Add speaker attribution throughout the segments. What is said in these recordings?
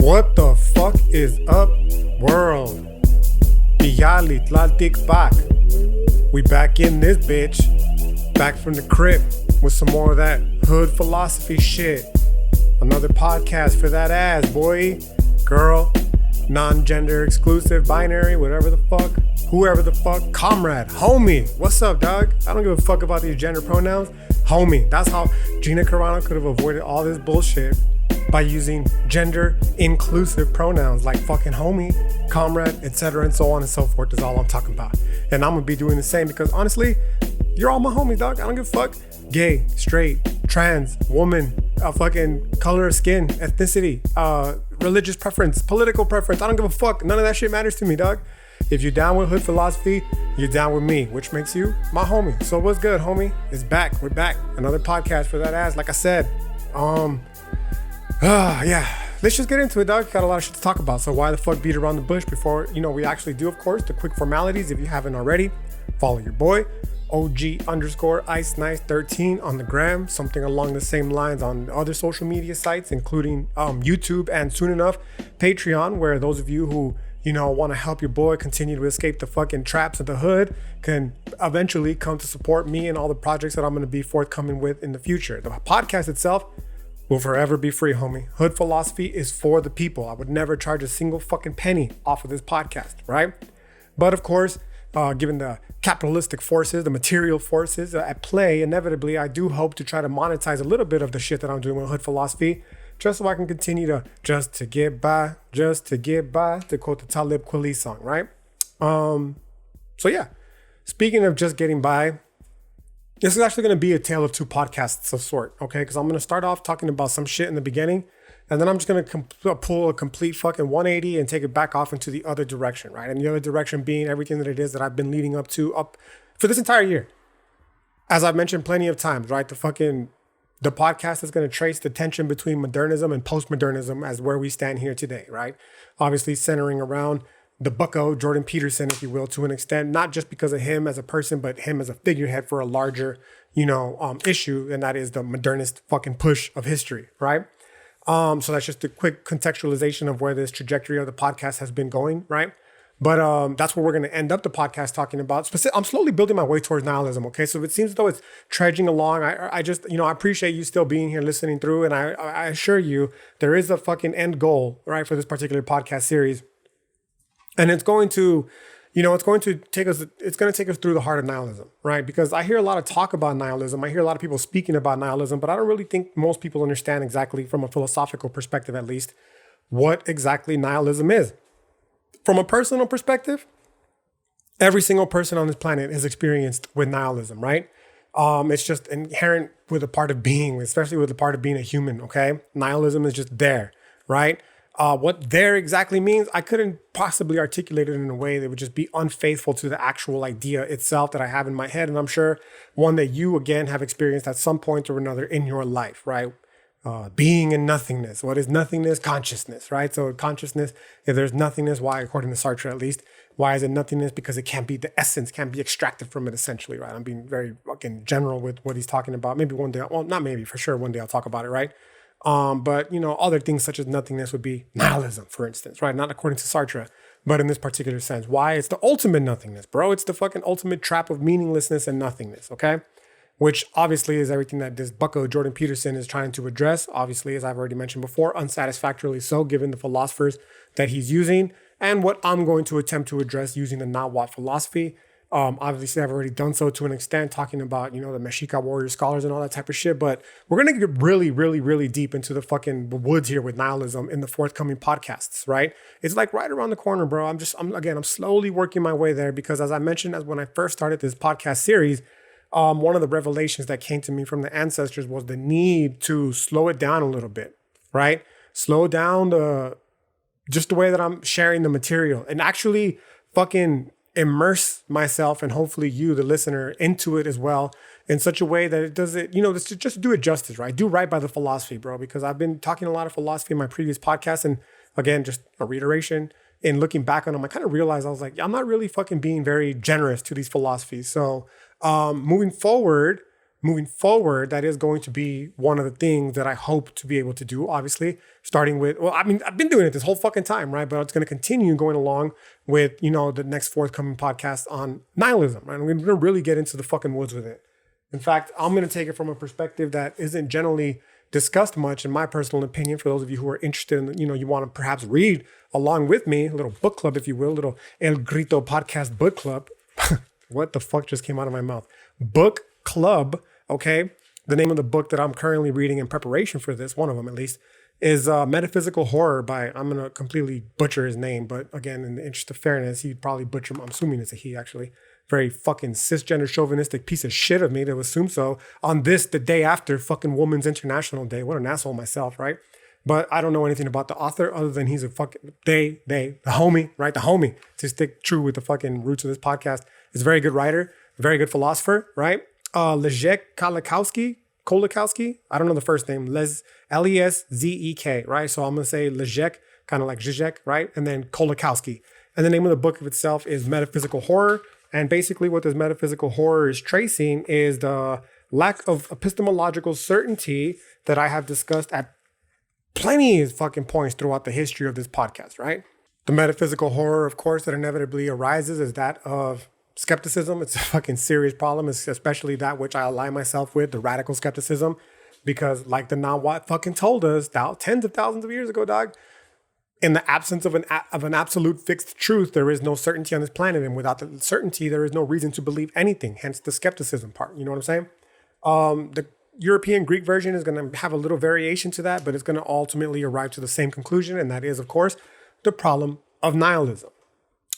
Speaker 1: What the fuck is up, world? Biyali Tlaltik back. We back in this bitch. Back from the crypt with some more of that hood philosophy shit. Another podcast for that ass, boy, girl, non-gender exclusive, binary, whatever the fuck, whoever the fuck, comrade, homie. What's up, dog? I don't give a fuck about these gender pronouns. Homie. That's how Gina Carano could have avoided all this bullshit by using gender inclusive pronouns like fucking homie, comrade, etc. and so on and so forth is all I'm talking about. And I'm gonna be doing the same because honestly, you're all my homies, dog. I don't give a fuck. Gay, straight, trans, woman, fucking color of skin, ethnicity, religious preference, political preference. I don't give a fuck. None of that shit matters to me, dog. If you're down with hood philosophy, you're down with me, which makes you my homie. So what's good, homie? It's back. We're back. Another podcast for that ass. Like I said, yeah. Let's just get into it, dog. Got a lot of shit to talk about. So why the fuck beat around the bush before, we actually do, of course, the quick formalities. If you haven't already, follow your boy, OG_IceNice13 on the gram. Something along the same lines on other social media sites, including YouTube and soon enough, Patreon, where those of you who, want to help your boy continue to escape the fucking traps of the hood can eventually come to support me and all the projects that I'm going to be forthcoming with in the future. The podcast itself will forever be free, homie. Hood philosophy is for the people. I would never charge a single fucking penny off of this podcast, right? But of course, given the capitalistic forces, the material forces at play, inevitably, I do hope to try to monetize a little bit of the shit that I'm doing with hood philosophy, just so I can continue to get by, to quote the Talib Kweli song, right? So yeah, speaking of just getting by, this is actually going to be a tale of two podcasts of sort, okay? Because I'm going to start off talking about some shit in the beginning, and then I'm just going to pull a complete fucking 180 and take it back off into the other direction, right? And the other direction being everything that it is that I've been leading up for this entire year. As I've mentioned plenty of times, right? The podcast is going to trace the tension between modernism and postmodernism as where we stand here today, right? Obviously centering around the bucko, Jordan Peterson, if you will, to an extent, not just because of him as a person, but him as a figurehead for a larger, issue, and that is the modernist fucking push of history, right? So that's just a quick contextualization of where this trajectory of the podcast has been going, right? But that's what we're going to end up the podcast talking about. I'm slowly building my way towards nihilism, okay? So it seems as though it's trudging along. I just, I appreciate you still being here listening through, and I assure you there is a fucking end goal, right, for this particular podcast series. And it's going to, take us through the heart of nihilism, right? Because I hear a lot of talk about nihilism. I hear a lot of people speaking about nihilism, but I don't really think most people understand exactly, from a philosophical perspective at least, what exactly nihilism is. From a personal perspective, every single person on this planet is experienced with nihilism, right? It's just inherent with a part of being, especially with the part of being a human, okay? Nihilism is just there, right? What there exactly means, I couldn't possibly articulate it in a way that would just be unfaithful to the actual idea itself that I have in my head. And I'm sure one that you, again, have experienced at some point or another in your life, right? Being and nothingness. What is nothingness? Consciousness, right? So consciousness, if there's nothingness, why, according to Sartre at least, why is it nothingness? Because it can't be, the essence can't be extracted from it essentially, right? I'm being very fucking general with what he's talking about. Maybe one day, well, not maybe, for sure one day I'll talk about it, right? But, other things such as nothingness would be nihilism, for instance, right? Not according to Sartre, but in this particular sense. Why? It's the ultimate nothingness, bro. It's the fucking ultimate trap of meaninglessness and nothingness, okay? Which obviously is everything that this bucko Jordan Peterson is trying to address. Obviously, as I've already mentioned before, unsatisfactorily so, given the philosophers that he's using and what I'm going to attempt to address using the Nahuatl philosophy. Obviously, I've already done so to an extent, talking about, the Mexica warrior scholars and all that type of shit. But we're going to get really, really, really deep into the fucking woods here with nihilism in the forthcoming podcasts, right? It's like right around the corner, bro. I'm slowly working my way there because, as I mentioned, as when I first started this podcast series, one of the revelations that came to me from the ancestors was the need to slow it down a little bit, right? Slow down just the way that I'm sharing the material and actually fucking immerse myself and hopefully you, the listener, into it as well in such a way that it does it, just do it justice, right? Do right by the philosophy, bro, because I've been talking a lot of philosophy in my previous podcasts. And again, just a reiteration, in looking back on them, I kind of realized I was like, I'm not really fucking being very generous to these philosophies. So moving forward, moving forward, that is going to be one of the things that I hope to be able to do, obviously, starting with, well, I mean, I've been doing it this whole fucking time, right? But it's going to continue going along with, you know, the next forthcoming podcast on nihilism, right? And we're going to really get into the fucking woods with it. In fact, I'm going to take it from a perspective that isn't generally discussed much, in my personal opinion, for those of you who are interested in, you know, you want to perhaps read along with me, a little book club, if you will, little El Grito podcast book club. What the fuck just came out of my mouth? Book club, okay? The name of the book that I'm currently reading in preparation for this, one of them at least, is Metaphysical Horror by, I'm going to completely butcher his name, but again, in the interest of fairness, he'd probably butcher him. I'm assuming it's a he, actually. Very fucking cisgender chauvinistic piece of shit of me to assume so on this, the day after fucking Women's International Day. What an asshole myself, right? But I don't know anything about the author other than he's a fucking, the homie, right? The homie, to stick true with the fucking roots of this podcast. He's a very good writer, very good philosopher, right? Leszek Kolakowski. I don't know the first name. Leszek, right? So I'm going to say Leszek, kind of like Zizek, right? And then Kolakowski. And the name of the book of itself is Metaphysical Horror. And basically what this metaphysical horror is tracing is the lack of epistemological certainty that I have discussed at plenty of fucking points throughout the history of this podcast, right? The metaphysical horror, of course, that inevitably arises is that of skepticism. It's a fucking serious problem, especially that which I align myself with, the radical skepticism, because like the Nawat fucking told us tens of thousands of years ago, dog, in the absence of an absolute fixed truth, there is no certainty on this planet. And without the certainty, there is no reason to believe anything, hence the skepticism part. You know what I'm saying? The European Greek version is going to have a little variation to that, but it's going to ultimately arrive to the same conclusion. And that is, of course, the problem of nihilism,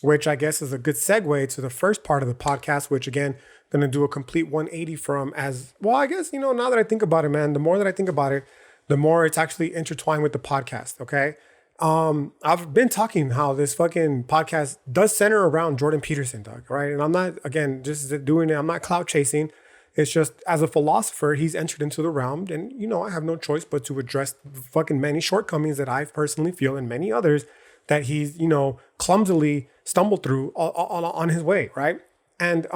Speaker 1: which I guess is a good segue to the first part of the podcast, which again, going to do a complete 180 from as, well, I guess, you know, now that I think about it, man, the more that I think about it, the more it's actually intertwined with the podcast. Okay. I've been talking how this fucking podcast does center around Jordan Peterson, dog, right? And I'm not, again, just doing it. I'm not clout chasing. It's just, as a philosopher, he's entered into the realm, and, you know, I have no choice but to address the fucking many shortcomings that I personally feel and many others that he's, you know, clumsily stumbled through on his way, right? And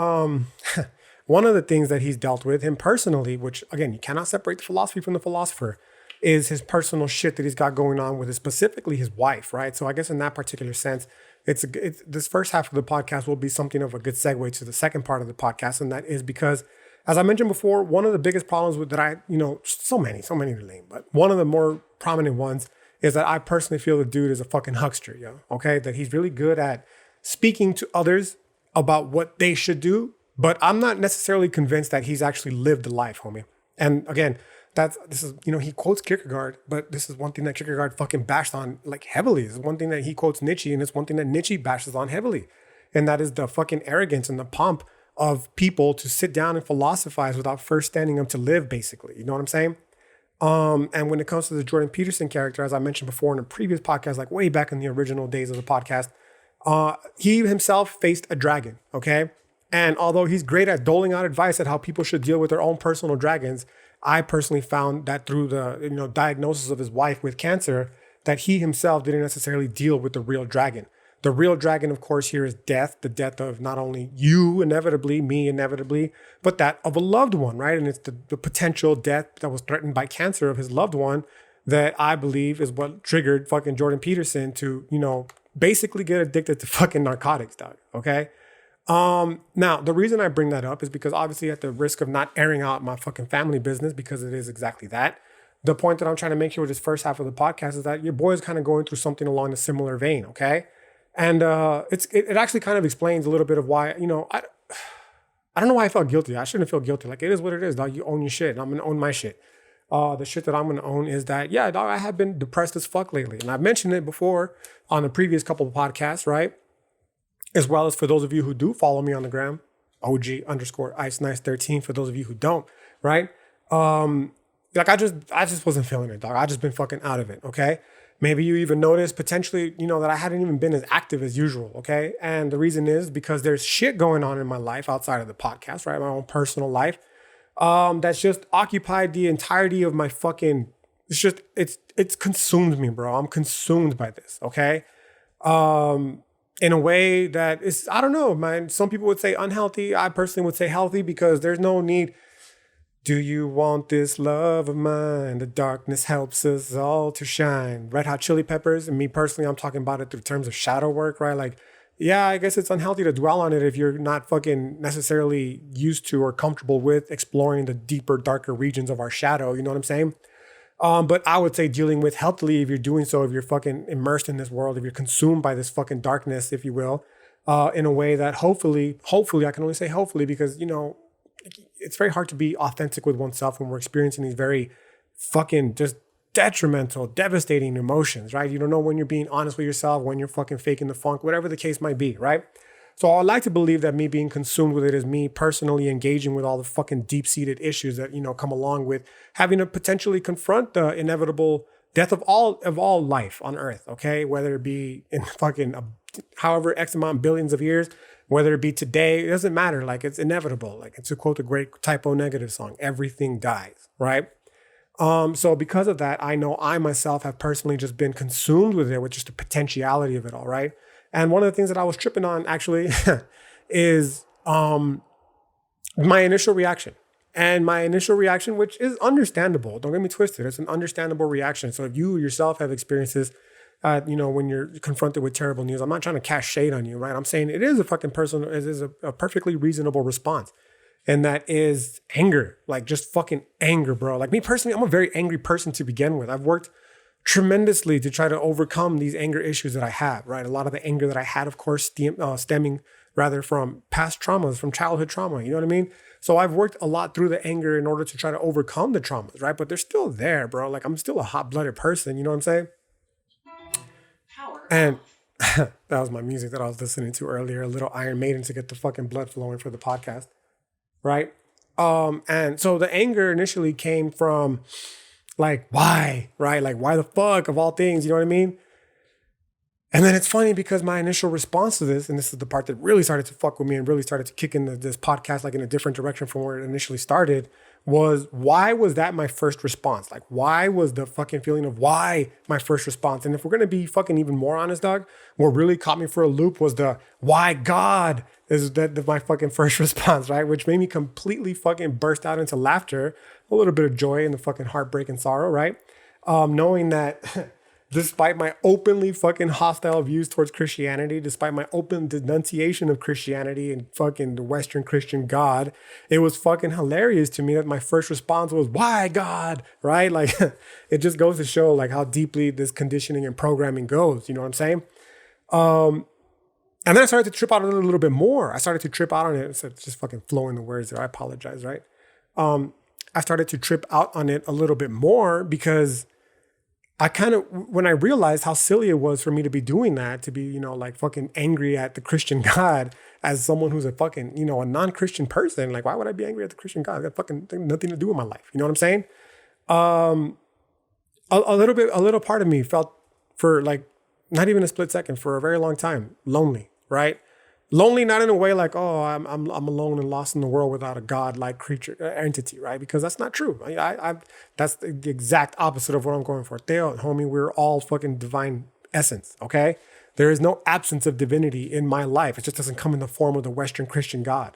Speaker 1: one of the things that he's dealt with, him personally, which, again, you cannot separate the philosophy from the philosopher, is his personal shit that he's got going on with specifically his wife, right? So I guess in that particular sense, it's this first half of the podcast will be something of a good segue to the second part of the podcast. And that is because, as I mentioned before, one of the biggest problems with that I, you know, so many to name, but one of the more prominent ones is that I personally feel the dude is a fucking huckster, yo, okay? That he's really good at speaking to others about what they should do, but I'm not necessarily convinced that he's actually lived the life, homie. And again, this is, you know, he quotes Kierkegaard, but this is one thing that Kierkegaard fucking bashed on like heavily. It's one thing that he quotes Nietzsche, and it's one thing that Nietzsche bashes on heavily. And that is the fucking arrogance and the pomp of people to sit down and philosophize without first standing up to live, basically. You know what I'm saying? And when it comes to the Jordan Peterson character, as I mentioned before in a previous podcast, like way back in the original days of the podcast, he himself faced a dragon, okay? And although he's great at doling out advice at how people should deal with their own personal dragons, I personally found that through the, you know, diagnosis of his wife with cancer, that he himself didn't necessarily deal with the real dragon. The real dragon, of course, here is death, the death of not only you inevitably, me inevitably, but that of a loved one, right? And it's the potential death that was threatened by cancer of his loved one that I believe is what triggered fucking Jordan Peterson to, you know, basically get addicted to fucking narcotics, dog, okay? Now, the reason I bring that up is because obviously at the risk of not airing out my fucking family business, because it is exactly that, the point that I'm trying to make here with this first half of the podcast is that your boy is kind of going through something along a similar vein, okay? And it actually kind of explains a little bit of why, you know, I don't know why I felt guilty. I shouldn't feel guilty. Like, it is what it is, dog. You own your shit, and I'm going to own my shit. The shit that I'm going to own is that, yeah, dog, I have been depressed as fuck lately. And I've mentioned it before on the previous couple of podcasts, right? As well as for those of you who do follow me on the gram, OG_IceNice13 for those of you who don't, right? Like I just wasn't feeling it, dog. I just been fucking out of it, okay? Maybe you even noticed potentially, you know, that I hadn't even been as active as usual, okay? And the reason is because there's shit going on in my life outside of the podcast, right? My own personal life. That's just occupied the entirety of my fucking, it's consumed me, bro. I'm consumed by this, okay? In a way that is, I don't know, man. Some people would say unhealthy. I personally would say healthy because there's no need. Do you want this love of mine? The darkness helps us all to shine. Red Hot Chili Peppers, and me personally, I'm talking about it through terms of shadow work, right? Like, yeah, I guess it's unhealthy to dwell on it if you're not fucking necessarily used to or comfortable with exploring the deeper, darker regions of our shadow. You know what I'm saying? But I would say dealing with healthily if you're doing so, if you're fucking immersed in this world, if you're consumed by this fucking darkness, if you will, in a way that hopefully, I can only say hopefully because, you know, it's very hard to be authentic with oneself when we're experiencing these very fucking just detrimental, devastating emotions, right? You don't know when you're being honest with yourself, when you're fucking faking the funk, whatever the case might be, right? So I like to believe that me being consumed with it is me personally engaging with all the fucking deep-seated issues that, you know, come along with having to potentially confront the inevitable death of all life on Earth, okay? Whether it be in fucking however X amount billions of years, whether it be today, it doesn't matter. Like, it's inevitable. Like, to quote a great Typo Negative song, everything dies, right? So because of that, I know I myself have personally just been consumed with it, with just the potentiality of it all, right? And one of the things that I was tripping on actually is my initial reaction. And my initial reaction, which is understandable, don't get me twisted, it's an understandable reaction. So if you yourself have experiences, you know, when you're confronted with terrible news, I'm not trying to cast shade on you, right? I'm saying it is a fucking personal, it is a perfectly reasonable response. And that is anger, like just fucking anger, bro. Like me personally, I'm a very angry person to begin with. I've worked tremendously to try to overcome these anger issues that I have, right? A lot of the anger that I had, of course, stemming rather from past traumas, from childhood trauma, you know what I mean? So I've worked a lot through the anger in order to try to overcome the traumas, right? But they're still there, bro. Like I'm still a hot-blooded person, you know what I'm saying? And that was my music that I was listening to earlier, a little Iron Maiden to get the fucking blood flowing for the podcast, right? And so the anger initially came from like, why, right? Like, why the fuck of all things, you know what I mean? And then it's funny because my initial response to this, and this is the part that really started to fuck with me and really started to kick in this podcast like in a different direction from where it initially started, was why was that my first response? Like, why was the fucking feeling of why my first response? And if we're going to be fucking even more honest, dog, what really caught me for a loop was the why God is that my fucking first response, right? Which made me completely fucking burst out into laughter, a little bit of joy and the fucking heartbreak and sorrow, right? Knowing that despite my openly fucking hostile views towards Christianity, despite my open denunciation of Christianity and fucking the Western Christian God, it was fucking hilarious to me that my first response was, why God, right? Like, it just goes to show like how deeply this conditioning and programming goes, you know what I'm saying? And then I started to trip out on it a little bit more. I started to trip out on it. It's just fucking flowing the words there. I apologize, right? I started to trip out on it a little bit more because I kind of, when I realized how silly it was for me to be doing that, to be, you know, like fucking angry at the Christian God as someone who's a fucking, you know, a non-Christian person, like, why would I be angry at the Christian God? I got fucking nothing to do with my life. You know what I'm saying? A little part of me felt for like, not even a split second, for a very long time, lonely, right? Lonely, not in a way like, oh, I'm alone and lost in the world without a God-like creature entity, right? Because that's not true. That's the exact opposite of what I'm going for. Theo, homie, we're all fucking divine essence, okay? There is no absence of divinity in my life. It just doesn't come in the form of the Western Christian God.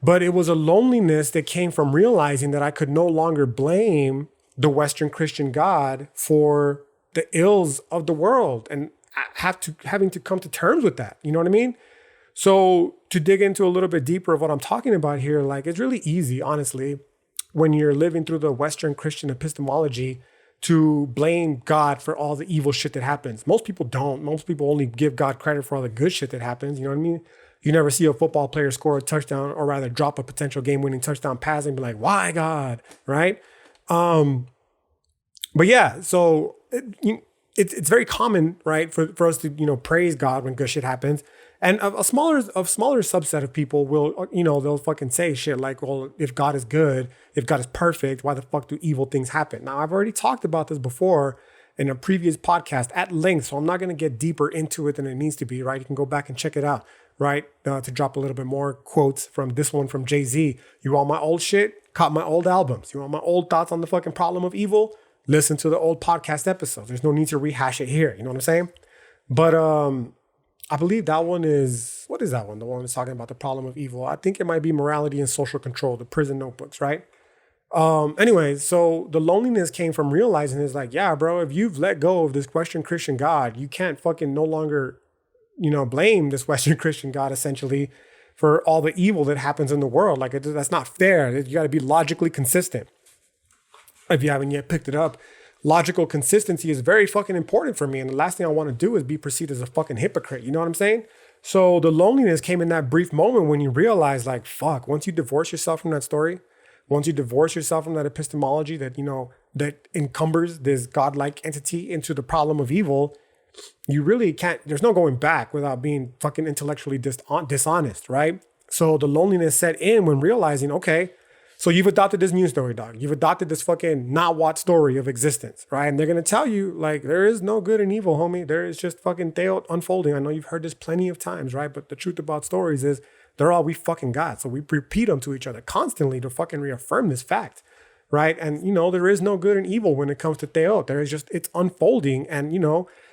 Speaker 1: But it was a loneliness that came from realizing that I could no longer blame the Western Christian God for the ills of the world and having to come to terms with that. You know what I mean? So to dig into a little bit deeper of what I'm talking about here, like it's really easy, honestly, when you're living through the Western Christian epistemology to blame God for all the evil shit that happens. Most people don't. Most people only give God credit for all the good shit that happens. You know what I mean? You never see a football player score a touchdown or rather drop a potential game-winning touchdown pass and be like, why God, right? But yeah, so it's very common, right, for us to, you know, praise God when good shit happens. And a smaller subset of people will, you know, they'll fucking say shit like, well, if God is good, if God is perfect, why the fuck do evil things happen? Now, I've already talked about this before in a previous podcast at length, so I'm not going to get deeper into it than it needs to be, right? You can go back and check it out, right? To drop a little bit more quotes from this one from Jay-Z. You want my old shit? Cop my old albums. You want my old thoughts on the fucking problem of evil? Listen to the old podcast episodes. There's no need to rehash it here. You know what I'm saying? But, I believe that one is, what is that one? The one that's talking about the problem of evil. I think it might be Morality and Social Control, the prison notebooks, right? Anyway, so the loneliness came from realizing is like, yeah, bro, if you've let go of this Western Christian God, you can't fucking no longer, blame this Western Christian God essentially for all the evil that happens in the world. Like that's not fair. You got to be logically consistent. If you haven't yet picked it up, logical consistency is very fucking important for me. And the last thing I want to do is be perceived as a fucking hypocrite. You know what I'm saying? So the loneliness came in that brief moment when you realize like, fuck, once you divorce yourself from that story, once you divorce yourself from that epistemology that, that encumbers this godlike entity into the problem of evil, you really can't, there's no going back without being fucking intellectually dishonest, right? So the loneliness set in when realizing, okay, so you've adopted this news story, dog. You've adopted this fucking not what story of existence, right? And they're going to tell you, like, there is no good and evil, homie. There is just fucking tale unfolding. I know you've heard this plenty of times, right? But the truth about stories is they're all we fucking got. So we repeat them to each other constantly to fucking reaffirm this fact, right? And, there is no good and evil when it comes to Theo. There is just, it's unfolding. And,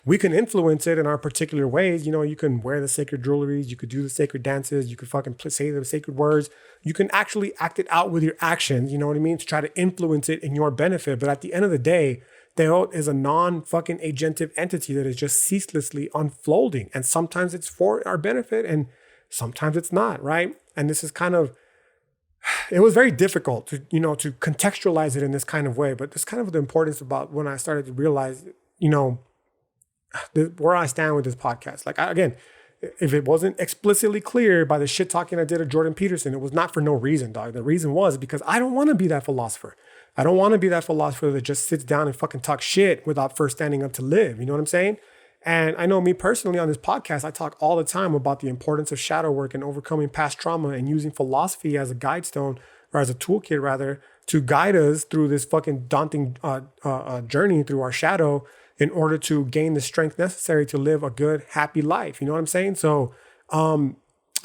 Speaker 1: we can influence it in our particular ways. You can wear the sacred jewelries. You could do the sacred dances. You could fucking say the sacred words. You can actually act it out with your actions, you know what I mean? To try to influence it in your benefit. But at the end of the day, Theo is a non-fucking agentive entity that is just ceaselessly unfolding. And sometimes it's for our benefit and sometimes it's not, right? And this is kind of, it was very difficult to, to contextualize it in this kind of way. But that's kind of the importance about when I started to realize, where I stand with this podcast. Like, again, if it wasn't explicitly clear by the shit talking I did of Jordan Peterson, it was not for no reason, dog. The reason was because I don't want to be that philosopher. I don't want to be that philosopher that just sits down and fucking talks shit without first standing up to live. You know what I'm saying? And I know me personally on this podcast, I talk all the time about the importance of shadow work and overcoming past trauma and using philosophy as a guide stone, or as a toolkit rather, to guide us through this fucking daunting journey through our shadow in order to gain the strength necessary to live a good, happy life. You know what I'm saying? So I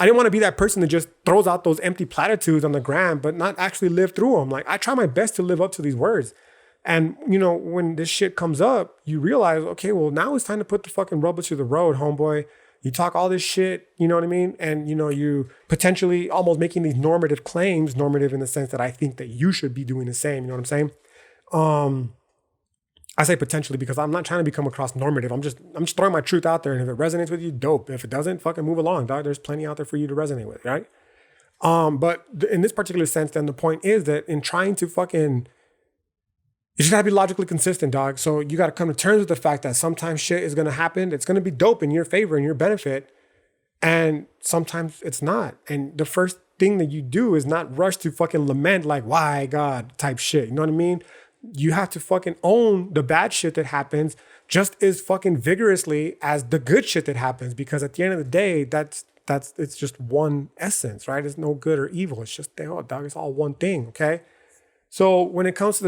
Speaker 1: didn't want to be that person that just throws out those empty platitudes on the gram, but not actually live through them. Like, I try my best to live up to these words. And, when this shit comes up, you realize, okay, well, now it's time to put the fucking rubber to the road, homeboy. You talk all this shit, you know what I mean? And, you potentially almost making these normative claims, normative in the sense that I think that you should be doing the same. You know what I'm saying? I say potentially because I'm not trying to become across normative. I'm just throwing my truth out there. And if it resonates with you, dope. If it doesn't, fucking move along, dog. There's plenty out there for you to resonate with, right? But in this particular sense, then the point is that in trying to fucking, you just gotta be logically consistent, dog. So you gotta come to terms with the fact that sometimes shit is gonna happen. It's gonna be dope in your favor, in your benefit. And sometimes it's not. And the first thing that you do is not rush to fucking lament like, why God type shit. You know what I mean? You have to fucking own the bad shit that happens just as fucking vigorously as the good shit that happens. Because at the end of the day, it's just one essence, right? It's no good or evil. It's just, dog, it's all one thing, okay? So when it comes to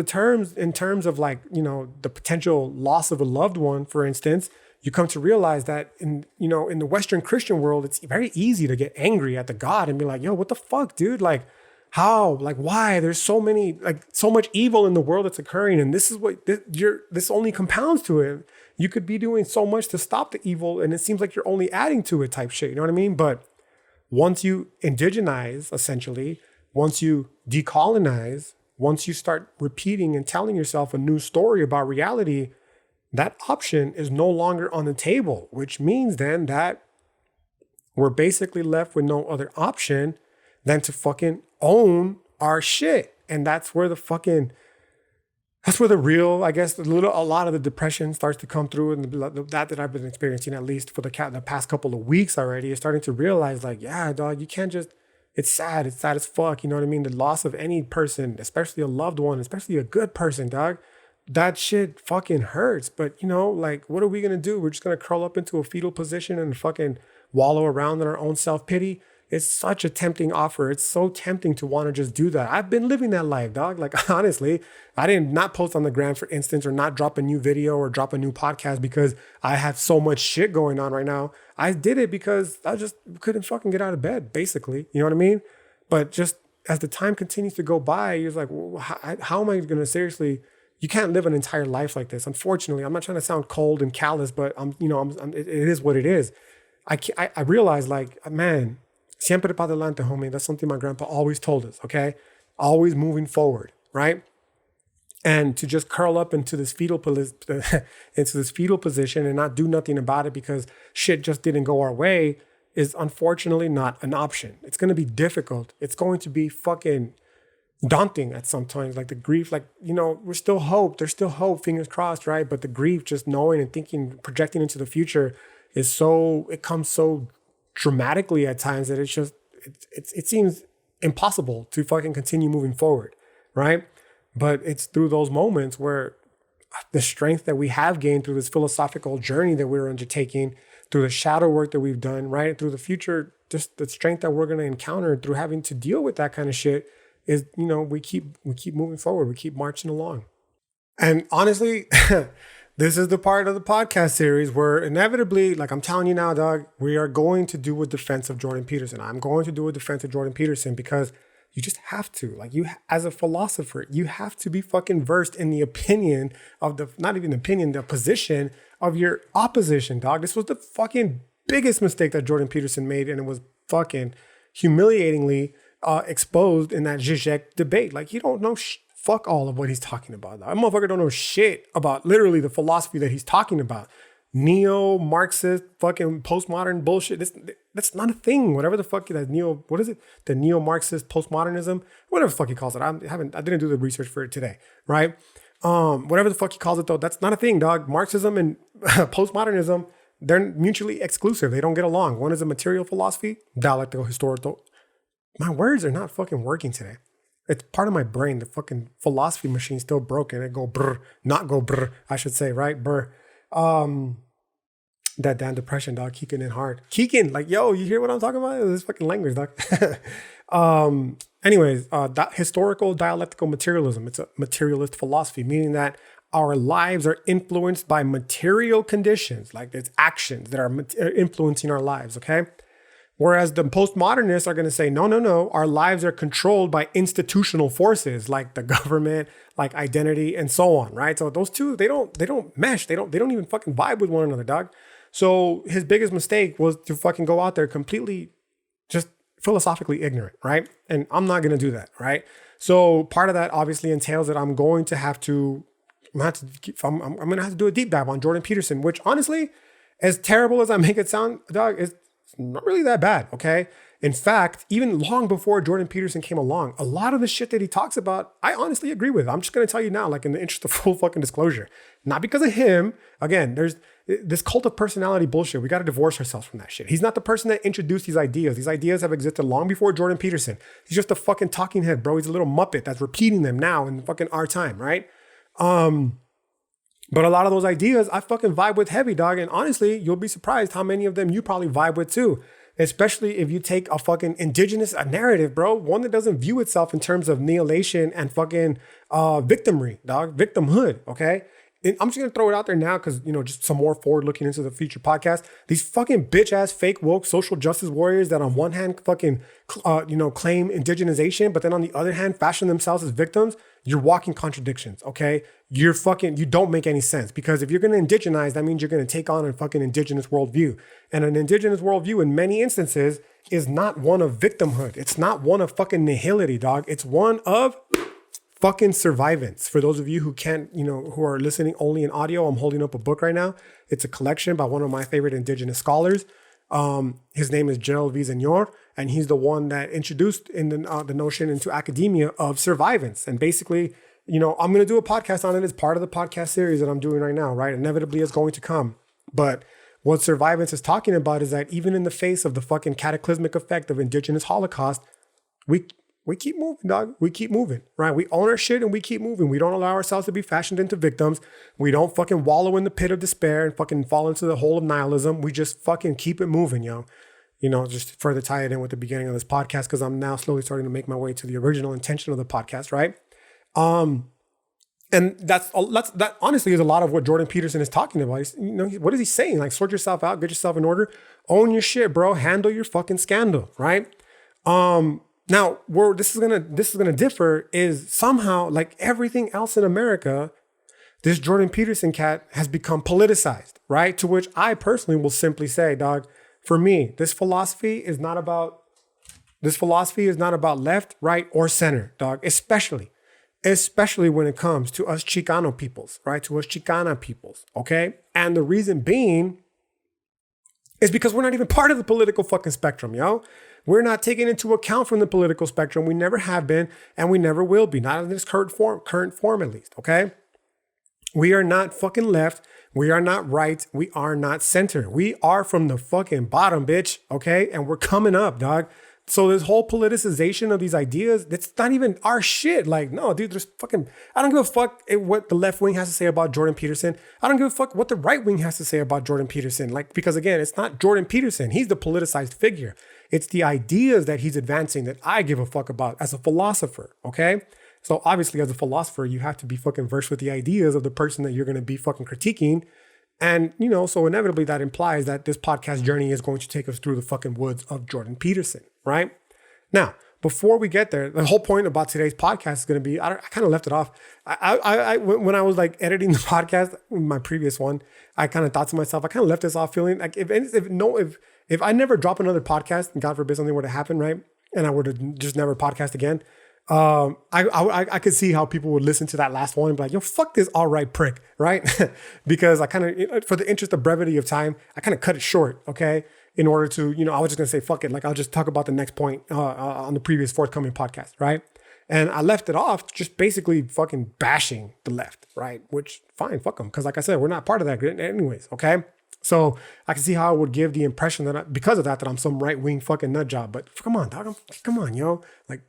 Speaker 1: in terms of like, the potential loss of a loved one, for instance, you come to realize that in the Western Christian world, it's very easy to get angry at the God and be like, yo, what the fuck, dude? Like, how? Like, why? There's so much evil in the world that's occurring. And this is what this only compounds to it. You could be doing so much to stop the evil. And it seems like you're only adding to it type shit. You know what I mean? But once you indigenize, essentially, once you decolonize, once you start repeating and telling yourself a new story about reality, that option is no longer on the table, which means then that we're basically left with no other option than to fucking own our shit. And that's where the real, I guess, a lot of the depression starts to come through. And that I've been experiencing, at least for the past couple of weeks already, is starting to realize like, yeah, dog, you can't just, it's sad as fuck. You know what I mean? The loss of any person, especially a loved one, especially a good person, dog, that shit fucking hurts. But like, what are we going to do? We're just going to curl up into a fetal position and fucking wallow around in our own self-pity. It's such a tempting offer. It's so tempting to want to just do that. I've been living that life, dog. Like, honestly, I didn't not post on the gram, for instance, or not drop a new video or drop a new podcast because I have so much shit going on right now. I did it because I just couldn't fucking get out of bed, basically. You know what I mean? But just as the time continues to go by, you're like, well, how am I going to seriously, you can't live an entire life like this. Unfortunately, I'm not trying to sound cold and callous, but it is what it is. I realize like, siempre para adelante, homie. That's something my grandpa always told us, okay? Always moving forward, right? And to just curl up into this fetal position and not do nothing about it because shit just didn't go our way is unfortunately not an option. It's going to be difficult. It's going to be fucking daunting at some times. Like the grief, like, you know, there's still hope, fingers crossed, right? But the grief, just knowing and thinking, projecting into the future it comes so dramatically at times that it seems impossible to fucking continue moving forward, right? But it's through those moments where the strength that we have gained through this philosophical journey that we're undertaking, through the shadow work that we've done, right? Through the future, just the strength that we're going to encounter through having to deal with that kind of shit is, you know, we keep moving forward. We keep marching along. And honestly, this is the part of the podcast series where inevitably, like I'm telling you now, dog, we are going to do a defense of Jordan Peterson. I'm going to do a defense of Jordan Peterson because you just have to. Like, you, as a philosopher, you have to be fucking versed in the opinion of the position of your opposition, dog. This was the fucking biggest mistake that Jordan Peterson made, and it was fucking humiliatingly exposed in that Zizek debate. Like, you don't know fuck all of what he's talking about. That motherfucker don't know shit about literally the philosophy that he's talking about. Neo-Marxist fucking postmodern bullshit. That's not a thing. Whatever the fuck that the neo-Marxist postmodernism, whatever the fuck he calls it. I didn't do the research for it today, right? Whatever the fuck he calls it though, that's not a thing, dog. Marxism and postmodernism, they're mutually exclusive. They don't get along. One is a material philosophy, dialectical, historical. My words are not fucking working today. It's part of my brain. The fucking philosophy machine's still broken. It go brr, not go brr, I should say, right? Brr. That damn depression, dog, kicking in hard. Kicking, like, yo, you hear what I'm talking about? This fucking language, dog. Anyways, that historical dialectical materialism. It's a materialist philosophy, meaning that our lives are influenced by material conditions, like there's actions that are influencing our lives, okay? Whereas the postmodernists are going to say, no, our lives are controlled by institutional forces like the government, like identity, and so on, right? So those two, they don't mesh. They don't even fucking vibe with one another, dog. So his biggest mistake was to fucking go out there completely just philosophically ignorant, right? And I'm not going to do that, right? So part of that obviously entails that I'm going to have to do a deep dive on Jordan Peterson, which honestly, as terrible as I make it sound, dog, is not really that bad, okay? In fact, even long before Jordan Peterson came along, a lot of the shit that he talks about, I honestly agree with. I'm just going to tell you now, like in the interest of full fucking disclosure. Not because of him. Again, there's this cult of personality bullshit. We got to divorce ourselves from that shit. He's not the person that introduced these ideas. These ideas have existed long before Jordan Peterson. He's just a fucking talking head, bro. He's a little muppet that's repeating them now in fucking our time, right? But a lot of those ideas I fucking vibe with heavy, dog. And honestly, you'll be surprised how many of them you probably vibe with too. Especially if you take a fucking indigenous narrative, bro. One that doesn't view itself in terms of annihilation and fucking victimry, dog. Victimhood, okay? And I'm just going to throw it out there now because, you know, just some more forward looking into the future podcast. These fucking bitch ass fake woke social justice warriors that on one hand fucking, claim indigenization, but then on the other hand fashion themselves as victims. You're walking contradictions, okay? You don't make any sense because if you're going to indigenize, that means you're going to take on a fucking indigenous worldview. And an indigenous worldview in many instances is not one of victimhood. It's not one of fucking nihility, dog. It's one of fucking survivance. For those of you who can't, who are listening only in audio, I'm holding up a book right now. It's a collection by one of my favorite indigenous scholars. His name is Gerald Villaseñor, and he's the one that introduced in the notion into academia of survivance. And basically, I'm going to do a podcast on it as part of the podcast series that I'm doing right now, right? Inevitably, it's going to come. But what survivance is talking about is that even in the face of the fucking cataclysmic effect of indigenous Holocaust, we keep moving, dog. We keep moving, right? We own our shit and we keep moving. We don't allow ourselves to be fashioned into victims. We don't fucking wallow in the pit of despair and fucking fall into the hole of nihilism. We just fucking keep it moving, yo. Just to further tie it in with the beginning of this podcast, because I'm now slowly starting to make my way to the original intention of the podcast, right? And that honestly is a lot of what Jordan Peterson is talking about. What is he saying? Like, sort yourself out, get yourself in order, own your shit, bro. Handle your fucking scandal, right? Now, where this is gonna differ is somehow, like everything else in America, this Jordan Peterson cat has become politicized, right? To which I personally will simply say, dog, for me, this philosophy is not about left, right, or center, dog. Especially especially when it comes to us Chicano peoples, right? To us Chicana peoples, okay? And the reason being is because we're not even part of the political fucking spectrum, yo. We're not taken into account from the political spectrum. We never have been, and we never will be. Not in this current form at least, okay? We are not fucking left. We are not right. We are not center. We are from the fucking bottom, bitch, okay? And we're coming up, dog. So this whole politicization of these ideas, it's not even our shit. Like, no, dude, there's fucking, I don't give a fuck what the left wing has to say about Jordan Peterson. I don't give a fuck what the right wing has to say about Jordan Peterson. Like, because again, it's not Jordan Peterson. He's the politicized figure. It's the ideas that he's advancing that I give a fuck about as a philosopher, okay? So obviously as a philosopher, you have to be fucking versed with the ideas of the person that you're going to be fucking critiquing. And, you know, so inevitably that implies that this podcast journey is going to take us through the fucking woods of Jordan Peterson, right? Now, before we get there, the whole point about today's podcast is going to be, I kind of left it off. When I was like editing the podcast, my previous one, I kind of thought to myself, I kind of left this off feeling like if I never drop another podcast and God forbid something were to happen, right? And I were to just never podcast again, I could see how people would listen to that last one and be like, yo, fuck this all right prick, right? Because I kind of, for the interest of brevity of time, I kind of cut it short, okay? In order to, you know, I was just going to say, fuck it. Like, I'll just talk about the next point on the previous forthcoming podcast, right? And I left it off just basically fucking bashing the left, right? Which, fine, fuck them. Because like I said, we're not part of that anyways, okay? So I can see how I would give the impression that because of that I'm some right-wing fucking nut job. But come on, dog. Come on, yo. Like,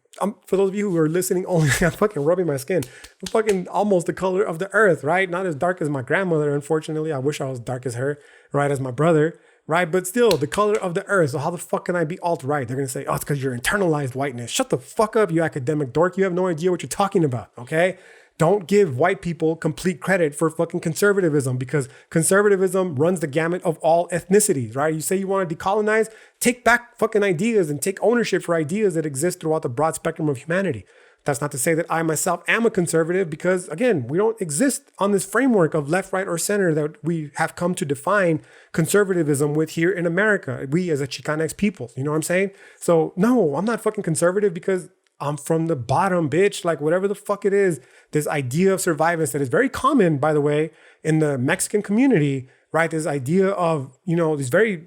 Speaker 1: for those of you who are listening only, I'm fucking rubbing my skin. I'm fucking almost the color of the earth, right? Not as dark as my grandmother, unfortunately. I wish I was dark as her, right? As my brother, right? But still, the color of the earth. So how the fuck can I be alt-right? They're going to say, oh, it's because you're internalized whiteness. Shut the fuck up, you academic dork. You have no idea what you're talking about, okay? Don't give white people complete credit for fucking conservatism, because conservatism runs the gamut of all ethnicities, right? You say you want to decolonize, take back fucking ideas and take ownership for ideas that exist throughout the broad spectrum of humanity. That's not to say that I myself am a conservative, because again, we don't exist on this framework of left, right, or center that we have come to define conservatism with here in America. We as a Chicanx people, you know what I'm saying? So no, I'm not fucking conservative because I'm from the bottom, bitch. Like, whatever the fuck it is, this idea of survivance that is very common, by the way, in the Mexican community, right? This idea of, you know, these very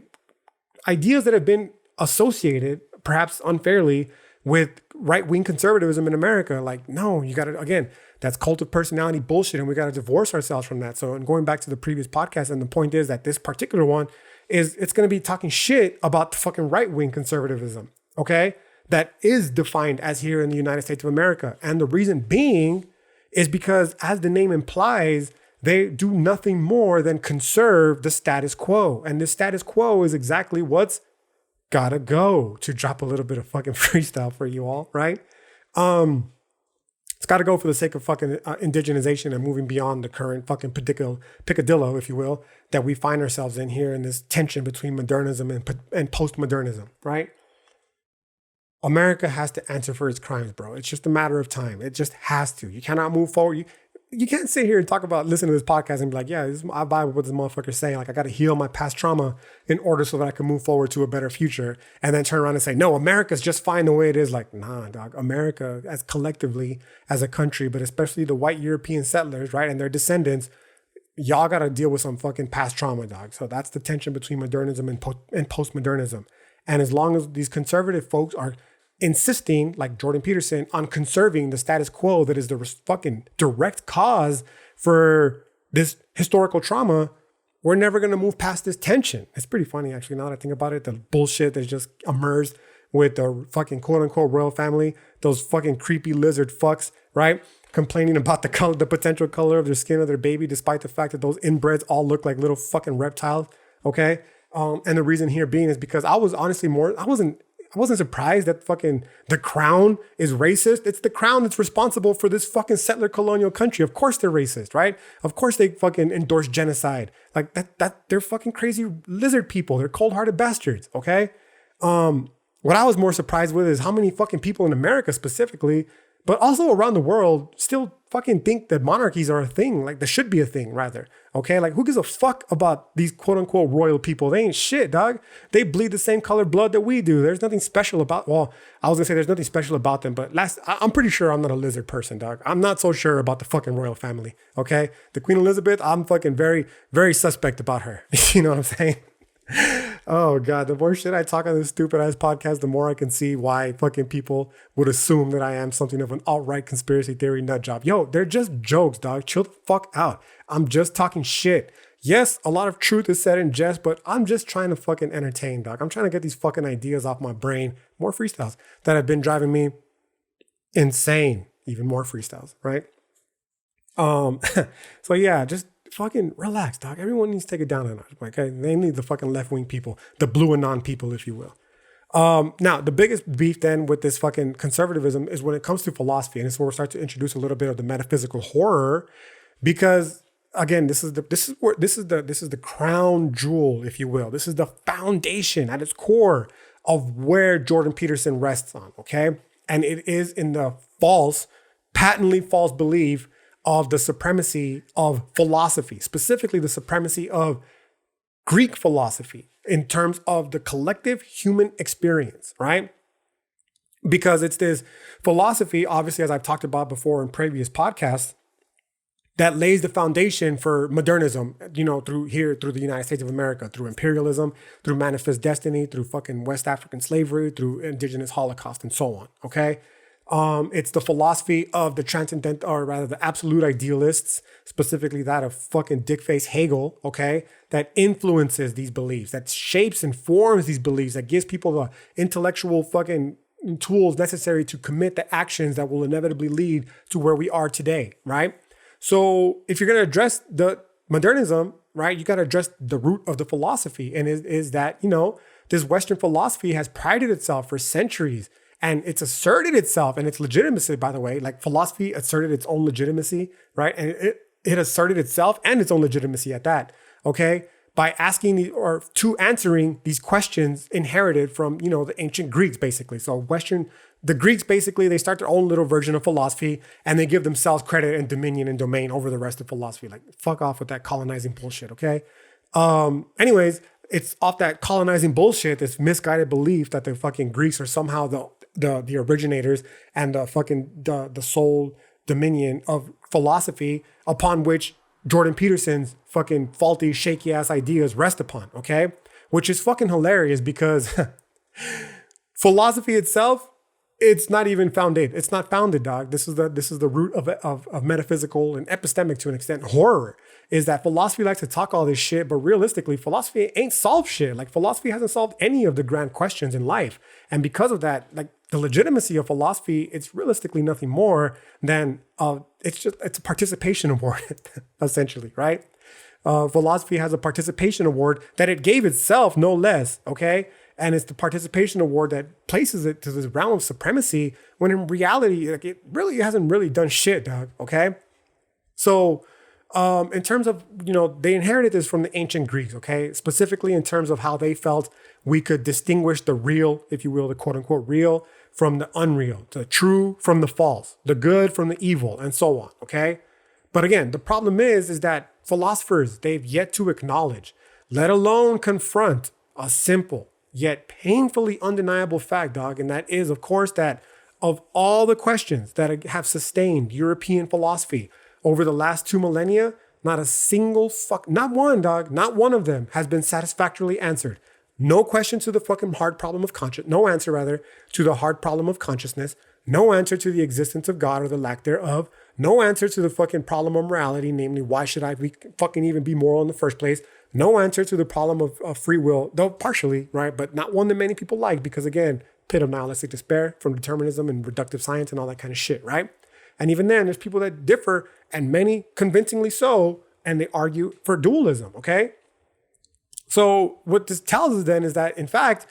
Speaker 1: ideas that have been associated, perhaps unfairly, with right-wing conservatism in America. Like, no, you got to, again, that's cult of personality bullshit, and we got to divorce ourselves from that. So, and going back to the previous podcast, and the point is that this particular one is, it's going to be talking shit about the fucking right-wing conservatism, okay? That is defined as here in the United States of America. And the reason being is because, as the name implies, they do nothing more than conserve the status quo. And the status quo is exactly what's gotta go, to drop a little bit of fucking freestyle for you all, right? It's gotta go for the sake of fucking indigenization and moving beyond the current fucking picadillo, if you will, that we find ourselves in here in this tension between modernism and postmodernism, right? America has to answer for its crimes, bro. It's just a matter of time. It just has to. You cannot move forward. You can't sit here and talk about, listen to this podcast and be like, yeah, I buy what this motherfucker's saying. Like, I got to heal my past trauma in order so that I can move forward to a better future. And then turn around and say, no, America's just fine the way it is. Like, nah, dog. America, as collectively, as a country, but especially the white European settlers, right, and their descendants, y'all got to deal with some fucking past trauma, dog. So that's the tension between modernism and postmodernism. And as long as these conservative folks are insisting, like Jordan Peterson, on conserving the status quo that is the fucking direct cause for this historical trauma, we're never going to move past this tension. It's pretty funny, actually, now that I think about it, the bullshit that just emerged with the fucking quote unquote royal family, those fucking creepy lizard fucks, right? Complaining about the color, the potential color of their skin of their baby, despite the fact that those inbreds all look like little fucking reptiles, okay? And the reason here being is because I was honestly I wasn't surprised that fucking the crown is racist. It's the crown that's responsible for this fucking settler colonial country. Of course they're racist, right? Of course they fucking endorse genocide. Like that they're fucking crazy lizard people. They're cold-hearted bastards, okay? What I was more surprised with is how many fucking people in America specifically but also around the world still fucking think that monarchies are a thing. Like, they should be a thing, rather. Okay, like, who gives a fuck about these quote unquote royal people? They ain't shit, dog. They bleed the same color blood that we do. There's nothing special about, well, I was gonna say there's nothing special about them, but I'm pretty sure I'm not a lizard person, dog. I'm not so sure about the fucking royal family. Okay, the Queen Elizabeth, I'm fucking very, very suspect about her. You know what I'm saying? Oh God, the more shit I talk on this stupid ass podcast, the more I can see why fucking people would assume that I am something of an alt-right conspiracy theory nut job. Yo, they're just jokes, dog. Chill the fuck out. I'm just talking shit. Yes, a lot of truth is said in jest, but I'm just trying to fucking entertain, dog. I'm trying to get these fucking ideas off my brain. More freestyles that have been driving me insane. Even more freestyles, right? So yeah, just fucking relax, dog. Everyone needs to take it down a notch. Okay, they need the fucking left-wing people, the blue anon people, if you will. Now, the biggest beef then with this fucking conservatism is when it comes to philosophy, and this is where we'll start to introduce a little bit of the metaphysical horror, because again, this is the crown jewel, if you will. This is the foundation at its core of where Jordan Peterson rests on. Okay, and it is in the patently false belief of the supremacy of philosophy, specifically the supremacy of Greek philosophy in terms of the collective human experience, right? Because it's this philosophy, obviously, as I've talked about before in previous podcasts, that lays the foundation for modernism, you know, through the United States of America, through imperialism, through manifest destiny, through fucking West African slavery, through indigenous Holocaust, and so on, okay? It's the philosophy of the transcendent, or rather the absolute idealists, specifically that of fucking dickface Hegel, okay, that influences these beliefs, that shapes and forms these beliefs, that gives people the intellectual fucking tools necessary to commit the actions that will inevitably lead to where we are today, right? So if you're going to address the modernism, right, you got to address the root of the philosophy. And is that, you know, this Western philosophy has prided itself for centuries, and it's asserted itself and its legitimacy, by the way, like philosophy asserted its own legitimacy, right? And it asserted itself and its own legitimacy at that, okay? By answering these questions inherited from, you know, the ancient Greeks, basically. So the Greeks, basically, they start their own little version of philosophy, and they give themselves credit and dominion and domain over the rest of philosophy. Like, fuck off with that colonizing bullshit, okay? Anyways, it's off that colonizing bullshit, this misguided belief that the fucking Greeks are somehow the originators and the sole dominion of philosophy upon which Jordan Peterson's fucking faulty, shaky ass ideas rest upon, okay? Which is fucking hilarious because philosophy itself, it's not even founded. It's not founded, dog. This is the root of metaphysical and epistemic, to an extent, horror, is that philosophy likes to talk all this shit, but realistically, philosophy ain't solved shit. Like, philosophy hasn't solved any of the grand questions in life. And because of that, like, the legitimacy of philosophy, it's realistically nothing more than it's a participation award, essentially, right? Philosophy has a participation award that it gave itself, no less, okay? And it's the participation award that places it to this realm of supremacy, when in reality, like, it really hasn't really done shit, dog, okay? So in terms of, you know, they inherited this from the ancient Greeks, okay? Specifically in terms of how they felt we could distinguish the real, if you will, the quote unquote real from the unreal, the true from the false, the good from the evil, and so on, okay? But again, the problem is that philosophers, they've yet to acknowledge, let alone confront, a simple yet painfully undeniable fact, dog. And that is, of course, that of all the questions that have sustained European philosophy over the last 2 millennia, not a single not one, dog, not one of them has been satisfactorily answered. No question to the fucking hard problem of no answer rather to the hard problem of consciousness. No answer to the existence of God or the lack thereof. No answer to the fucking problem of morality, namely, why should I fucking even be moral in the first place? No answer to the problem of free will, though partially, right? But not one that many people like, because again, pit of nihilistic despair from determinism and reductive science and all that kind of shit, right? And even then, there's people that differ, and many convincingly so, and they argue for dualism, okay? So what this tells us then is that, in fact,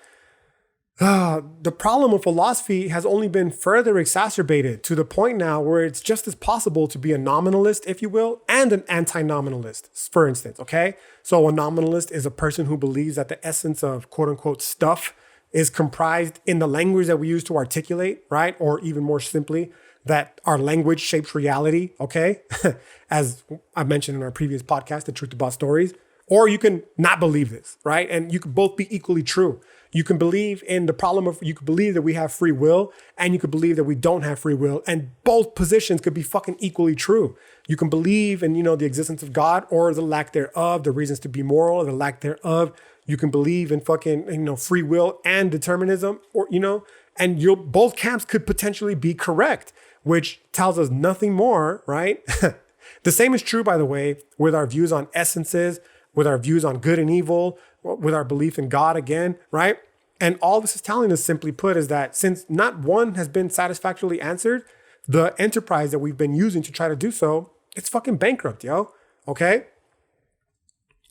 Speaker 1: the problem of philosophy has only been further exacerbated to the point now where it's just as possible to be a nominalist, if you will, and an anti-nominalist, for instance, okay? So a nominalist is a person who believes that the essence of quote unquote stuff is comprised in the language that we use to articulate, right? Or even more simply, that our language shapes reality, okay? As I mentioned in our previous podcast, The Truth About Stories. Or you can not believe this, right? And you can both be equally true. You can believe in the problem of, you can believe that we have free will, and you could believe that we don't have free will. And both positions could be fucking equally true. You can believe in, the existence of God or the lack thereof, the reasons to be moral or the lack thereof. You can believe in fucking, free will and determinism, or, and both camps could potentially be correct, which tells us nothing more, right? The same is true, by the way, with our views on essences, with our views on good and evil, with our belief in God again, right? And all this is telling us, simply put, is that since not one has been satisfactorily answered, the enterprise that we've been using to try to do so, it's fucking bankrupt, yo. Okay?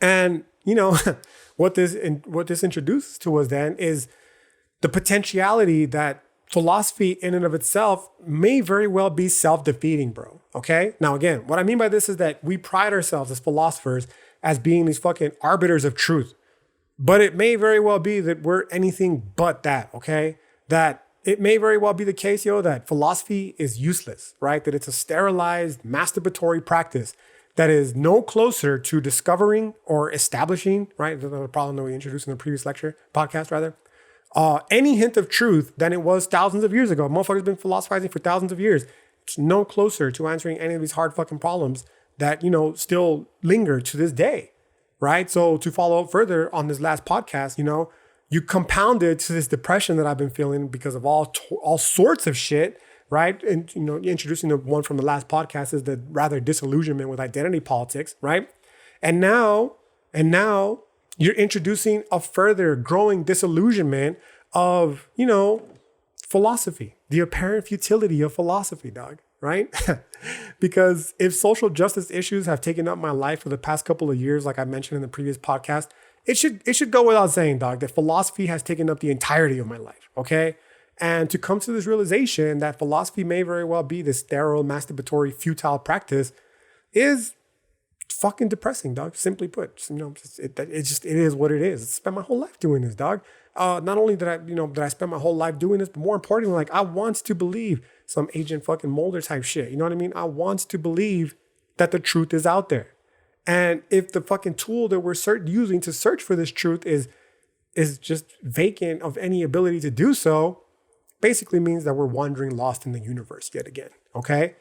Speaker 1: And, what this introduces to us then is the potentiality that philosophy in and of itself may very well be self-defeating, bro. Okay? Now, again, what I mean by this is that we pride ourselves as philosophers as being these fucking arbiters of truth. But it may very well be that we're anything but that, okay? That it may very well be the case, that philosophy is useless, right? That it's a sterilized, masturbatory practice that is no closer to discovering or establishing, right? The problem that we introduced in the previous podcast, any hint of truth than it was thousands of years ago. Motherfuckers been philosophizing for thousands of years. It's no closer to answering any of these hard fucking problems that, still linger to this day, right? So to follow up further on this last podcast, you compounded to this depression that I've been feeling because of all sorts of shit, right? And, introducing the one from the last podcast is the rather disillusionment with identity politics, right? And now you're introducing a further growing disillusionment of, philosophy, the apparent futility of philosophy, dog. Right? Because if social justice issues have taken up my life for the past couple of years, like I mentioned in the previous podcast, it should go without saying, dog, that philosophy has taken up the entirety of my life. Okay. And to come to this realization that philosophy may very well be this sterile, masturbatory, futile practice is fucking depressing, dog. Simply put, it is what it is. I spent my whole life doing this, dog. Not only did I spend my whole life doing this, but more importantly, like I want to believe some Agent fucking Mulder type shit. You know what I mean? I want to believe that the truth is out there. And if the fucking tool that we're using to search for this truth is just vacant of any ability to do so, basically means that we're wandering lost in the universe yet again. Okay?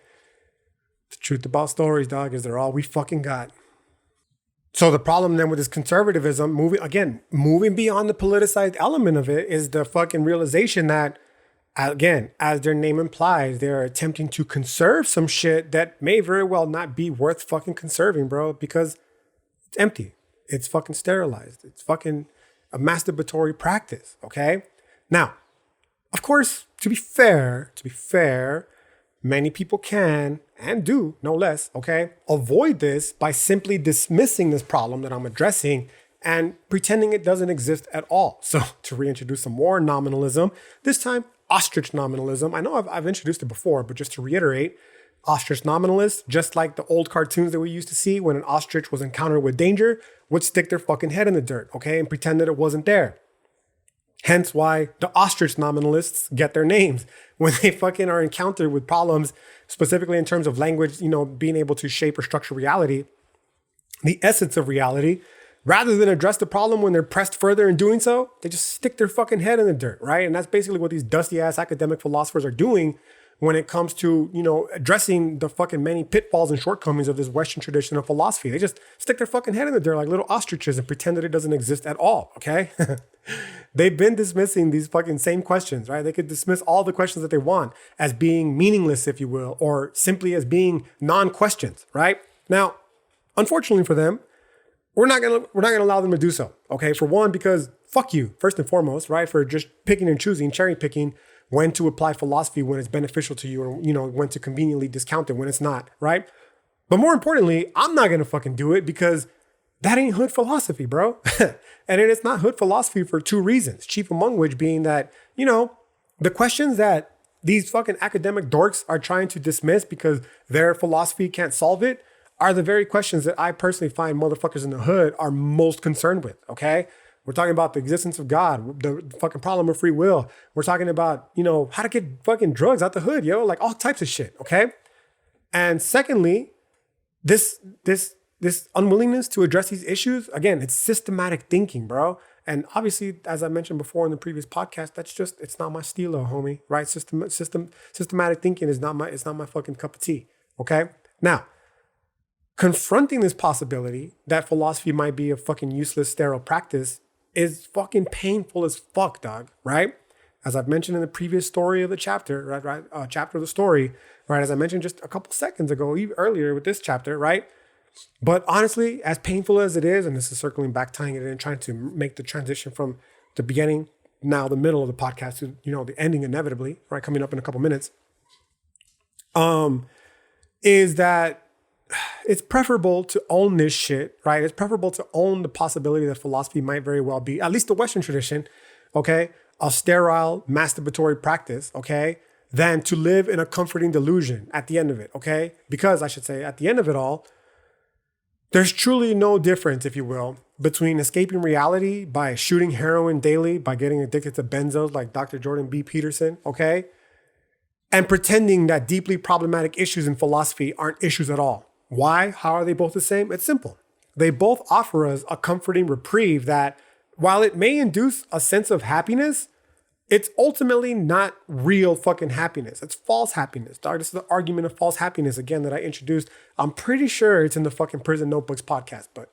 Speaker 1: The truth about stories, dog, is they're all we fucking got. So the problem then with this conservatism, moving beyond the politicized element of it, is the fucking realization that, again, as their name implies, they're attempting to conserve some shit that may very well not be worth fucking conserving, bro, because it's empty. It's fucking sterilized. It's fucking a masturbatory practice, okay? Now, of course, to be fair, many people can, and do, no less, okay, avoid this by simply dismissing this problem that I'm addressing and pretending it doesn't exist at all. So to reintroduce some more nominalism, this time ostrich nominalism. I know I've introduced it before, but just to reiterate, ostrich nominalists, just like the old cartoons that we used to see when an ostrich was encountered with danger, would stick their fucking head in the dirt, okay, and pretend that it wasn't there. Hence why the ostrich nominalists get their names when they fucking are encountered with problems, specifically in terms of language, being able to shape or structure reality, the essence of reality. Rather than address the problem when they're pressed further in doing so, they just stick their fucking head in the dirt, right? And that's basically what these dusty ass academic philosophers are doing when it comes to, addressing the fucking many pitfalls and shortcomings of this Western tradition of philosophy. They just stick their fucking head in the dirt like little ostriches and pretend that it doesn't exist at all, okay? They've been dismissing these fucking same questions, right? They could dismiss all the questions that they want as being meaningless, if you will, or simply as being non-questions, right? Now, unfortunately for them, we're not gonna allow them to do so, okay? For one, because fuck you, first and foremost, right? For just picking and choosing, cherry picking when to apply philosophy when it's beneficial to you, or when to conveniently discount it when it's not, right? But more importantly, I'm not gonna fucking do it because that ain't hood philosophy, bro. And it's not hood philosophy for two reasons, chief among which being that, the questions that these fucking academic dorks are trying to dismiss because their philosophy can't solve it are the very questions that I personally find motherfuckers in the hood are most concerned with, okay? We're talking about the existence of God, the fucking problem of free will. We're talking about, how to get fucking drugs out the hood, yo, like all types of shit, okay? And secondly, this unwillingness to address these issues, again, it's systematic thinking, bro. And obviously, as I mentioned before in the previous podcast, it's not my stilo, homie, right? Systematic thinking is not my fucking cup of tea, okay? Now, confronting this possibility that philosophy might be a fucking useless, sterile practice is fucking painful as fuck, dog, right? As I've mentioned in the previous story of the chapter, right? Chapter of the story, right? As I mentioned just a couple seconds ago, even earlier with this chapter, right? But honestly, as painful as it is, and this is circling back, tying it in, trying to make the transition from the beginning, now the middle of the podcast to, the ending inevitably, right? Coming up in a couple minutes, is that it's preferable to own this shit, right? It's preferable to own the possibility that philosophy might very well be, at least the Western tradition, okay, a sterile masturbatory practice, okay, than to live in a comforting delusion at the end of it, okay? Because I should say, at the end of it all, there's truly no difference, if you will, between escaping reality by shooting heroin daily, by getting addicted to benzos like Dr. Jordan B. Peterson, okay? And pretending that deeply problematic issues in philosophy aren't issues at all. Why? How are they both the same? It's simple. They both offer us a comforting reprieve that, while it may induce a sense of happiness, it's ultimately not real fucking happiness. It's false happiness, dog. This is the argument of false happiness, again, that I introduced. I'm pretty sure it's in the fucking Prison Notebooks podcast, but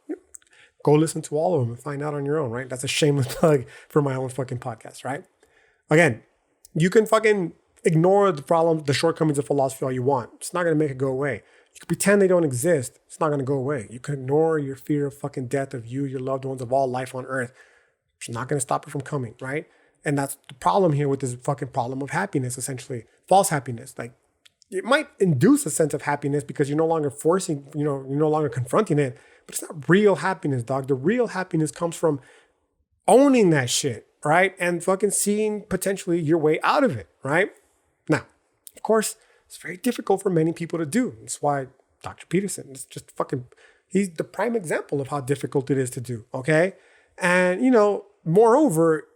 Speaker 1: go listen to all of them and find out on your own, right? That's a shameless plug for my own fucking podcast, right? Again, you can fucking ignore the problems, the shortcomings of philosophy all you want. It's not going to make it go away. You can pretend they don't exist. It's not going to go away. You can ignore your fear of fucking death of you, your loved ones, of all life on earth. It's not going to stop it from coming, right? And that's the problem here with this fucking problem of happiness, essentially. False happiness. Like, it might induce a sense of happiness because you're no longer forcing, you're no longer confronting it, but it's not real happiness, dog. The real happiness comes from owning that shit, right? And fucking seeing potentially your way out of it, right? Now, of course, it's very difficult for many people to do. That's why Dr. Peterson is just fucking, he's the prime example of how difficult it is to do, okay? And, moreover,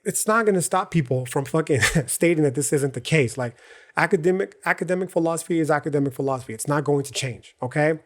Speaker 1: it's not going to stop people from fucking stating that this isn't the case. Like, academic philosophy is academic philosophy. It's not going to change, okay?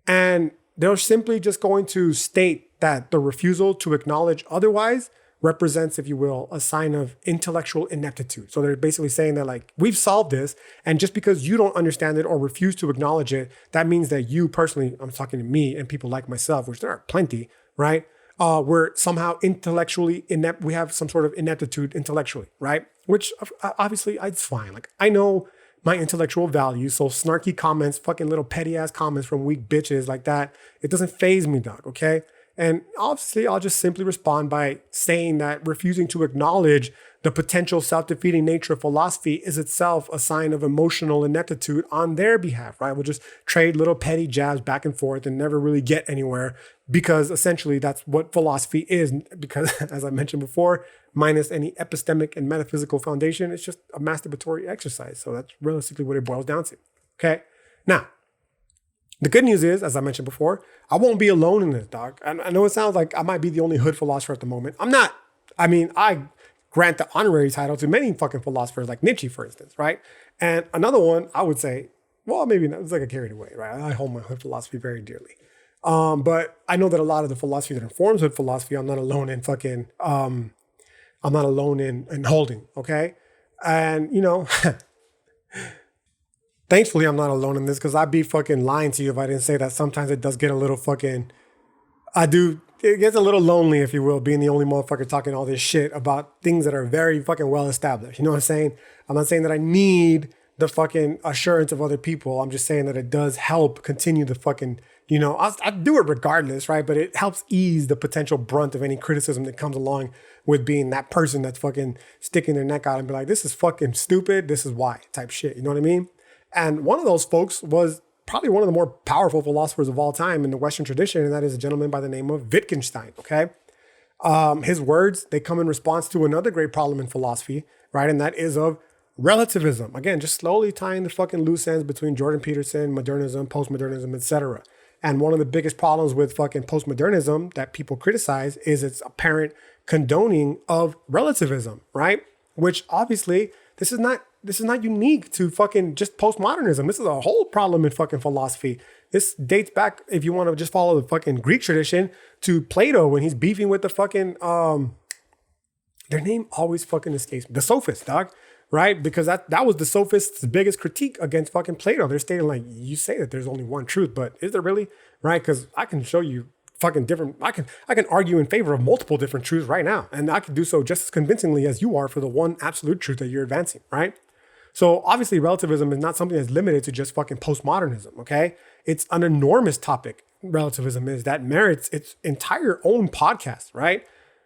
Speaker 1: And they're simply just going to state that the refusal to acknowledge otherwise represents, if you will, a sign of intellectual ineptitude. So they're basically saying that, like, we've solved this, and just because you don't understand it or refuse to acknowledge it, that means that you personally, I'm talking to me and people like myself, which there are plenty, right? We're somehow intellectually inept. We have some sort of ineptitude intellectually, right? Which obviously it's fine. Like, I know my intellectual value, so snarky comments, fucking little petty ass comments from weak bitches like that, it doesn't faze me, dog, okay? And obviously, I'll just simply respond by saying that refusing to acknowledge the potential self-defeating nature of philosophy is itself a sign of emotional ineptitude on their behalf, right? We'll just trade little petty jabs back and forth and never really get anywhere, because essentially that's what philosophy is. Because, as I mentioned before, minus any epistemic and metaphysical foundation, it's just a masturbatory exercise. So that's realistically what it boils down to, okay? Now, the good news is, as I mentioned before, I won't be alone in this, dog. I know it sounds like I might be the only hood philosopher at the moment. I'm not. I mean, I grant the honorary title to many fucking philosophers, like Nietzsche, for instance, right? And another one, I would say, well, maybe not. It's like a carried away, right? I hold my hood philosophy very dearly. But I know that a lot of the philosophy that informs hood philosophy, I'm not alone in fucking, I'm not alone in holding, okay? And, thankfully, I'm not alone in this, because I'd be fucking lying to you if I didn't say that sometimes it does get a little fucking, it gets a little lonely, if you will, being the only motherfucker talking all this shit about things that are very fucking well established. You know what I'm saying? I'm not saying that I need the fucking assurance of other people. I'm just saying that it does help continue the fucking, I do it regardless, right? But it helps ease the potential brunt of any criticism that comes along with being that person that's fucking sticking their neck out and be like, this is fucking stupid, this is why, type shit. You know what I mean? And one of those folks was probably one of the more powerful philosophers of all time in the Western tradition, and that is a gentleman by the name of Wittgenstein, okay? His words, they come in response to another great problem in philosophy, right? And that is of relativism. Again, just slowly tying the fucking loose ends between Jordan Peterson, modernism, postmodernism, etc. And one of the biggest problems with fucking postmodernism that people criticize is its apparent condoning of relativism, right? Which obviously this is not unique to fucking just postmodernism. This is a whole problem in fucking philosophy. This dates back, if you want to just follow the fucking Greek tradition, to Plato when he's beefing with the fucking their name always fucking escapes me. The sophists, dog. Right? Because that was the sophists' biggest critique against fucking Plato. They're stating like, you say that there's only one truth, but is there really? Right? Because I can show you fucking different, I can argue in favor of multiple different truths right now. And I can do so just as convincingly as you are for the one absolute truth that you're advancing, right? So obviously relativism is not something that's limited to just fucking postmodernism, okay? It's an enormous topic, relativism is, that merits its entire own podcast, right?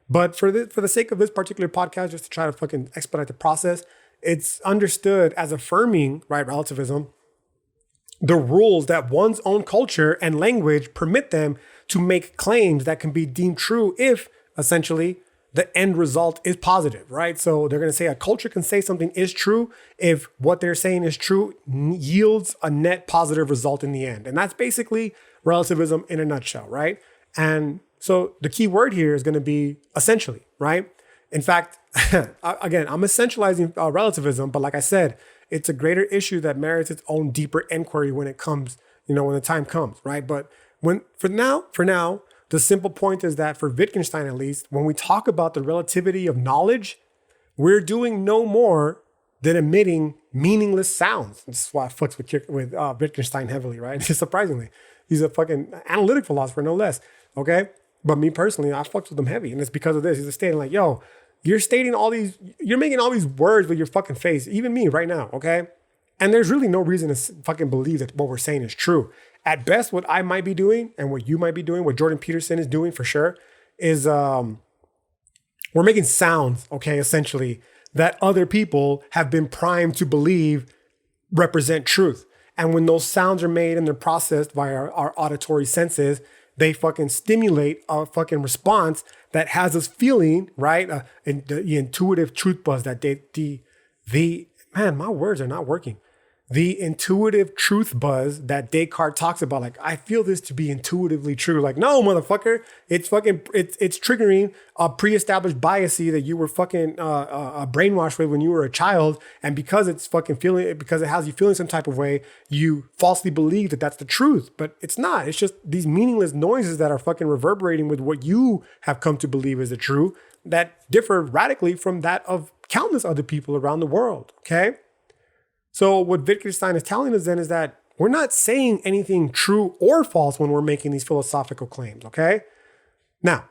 Speaker 1: But for the sake of this particular podcast, just to try to fucking expedite the process, it's understood as affirming, right, relativism, the rules that one's own culture and language permit them to make claims that can be deemed true if, essentially, the end result is positive, right? So they're going to say a culture can say something is true if what they're saying is true yields a net positive result in the end. And that's basically relativism in a nutshell, right? And so the key word here is going to be essentially, right? In fact, again, I'm essentializing relativism, but like I said, it's a greater issue that merits its own deeper inquiry when it comes, when the time comes, right? But for now, the simple point is that for Wittgenstein, at least, when we talk about the relativity of knowledge, we're doing no more than emitting meaningless sounds. This is why I fucks with Wittgenstein heavily, right? Surprisingly, he's a fucking analytic philosopher, no less, okay? But me personally, I fucks with him heavy. And it's because of this. He's stating like, yo, you're making all these words with your fucking face, even me right now, okay? And there's really no reason to fucking believe that what we're saying is true. At best, what I might be doing and what you might be doing, what Jordan Peterson is doing for sure, is we're making sounds, okay, essentially, that other people have been primed to believe represent truth. And when those sounds are made and they're processed via our auditory senses, they fucking stimulate a fucking response that has us feeling, right? The intuitive truth buzz that man, my words are not working. The intuitive truth buzz that Descartes talks about, like, I feel this to be intuitively true. Like, no, motherfucker, it's triggering a pre-established bias that you were fucking brainwashed with when you were a child, and because it has you feeling some type of way, you falsely believe that that's the truth, but it's not. It's just these meaningless noises that are fucking reverberating with what you have come to believe is the true that differ radically from that of countless other people around the world. Okay. So what Wittgenstein is telling us then is that we're not saying anything true or false when we're making these philosophical claims, okay? Now,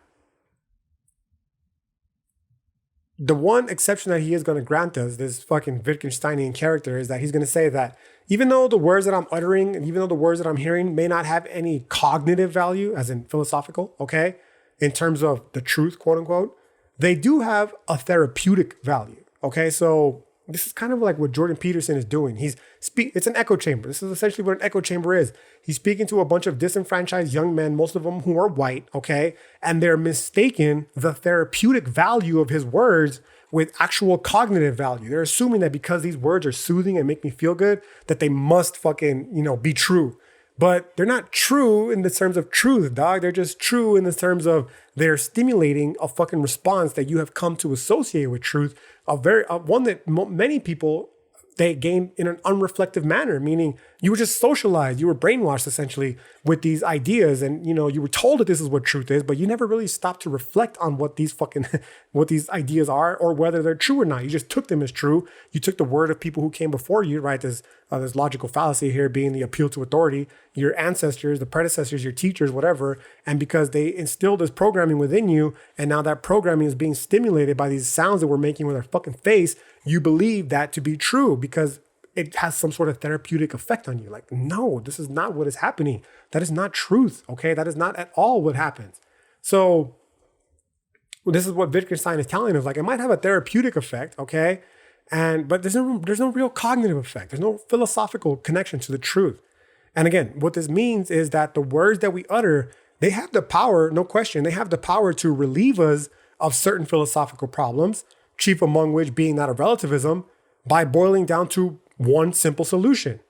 Speaker 1: the one exception that he is going to grant us, this fucking Wittgensteinian character, is that he's going to say that even though the words that I'm uttering and even though the words that I'm hearing may not have any cognitive value, as in philosophical, okay, in terms of the truth, quote unquote, they do have a therapeutic value, okay? So this is kind of like what Jordan Peterson is doing. It's an echo chamber. This is essentially what an echo chamber is. He's speaking to a bunch of disenfranchised young men, most of them who are white, okay? And they're mistaking the therapeutic value of his words with actual cognitive value. They're assuming that because these words are soothing and make me feel good, that they must fucking, be true. But they're not true in the terms of truth, dog. They're just true in the terms of they're stimulating a fucking response that you have come to associate with truth, one that many people, they gain in an unreflective manner, meaning you were just socialized, you were brainwashed essentially with these ideas, and you were told that this is what truth is, but you never really stopped to reflect on what these ideas are or whether they're true or not. You just took them as true. You took the word of people who came before you, right? There's logical fallacy here being the appeal to authority, your ancestors, the predecessors, your teachers, whatever, and because they instilled this programming within you, and now that programming is being stimulated by these sounds that we're making with our fucking face, you believe that to be true because it has some sort of therapeutic effect on you. Like, no, this is not what is happening. That is not truth, okay? That is not at all what happens. So this is what Wittgenstein is telling us. Like, it might have a therapeutic effect, okay? But there's no real cognitive effect. There's no philosophical connection to the truth. And again, what this means is that the words that we utter, they have the power, no question, they have the power to relieve us of certain philosophical problems, chief among which being that of relativism, by boiling down to one simple solution.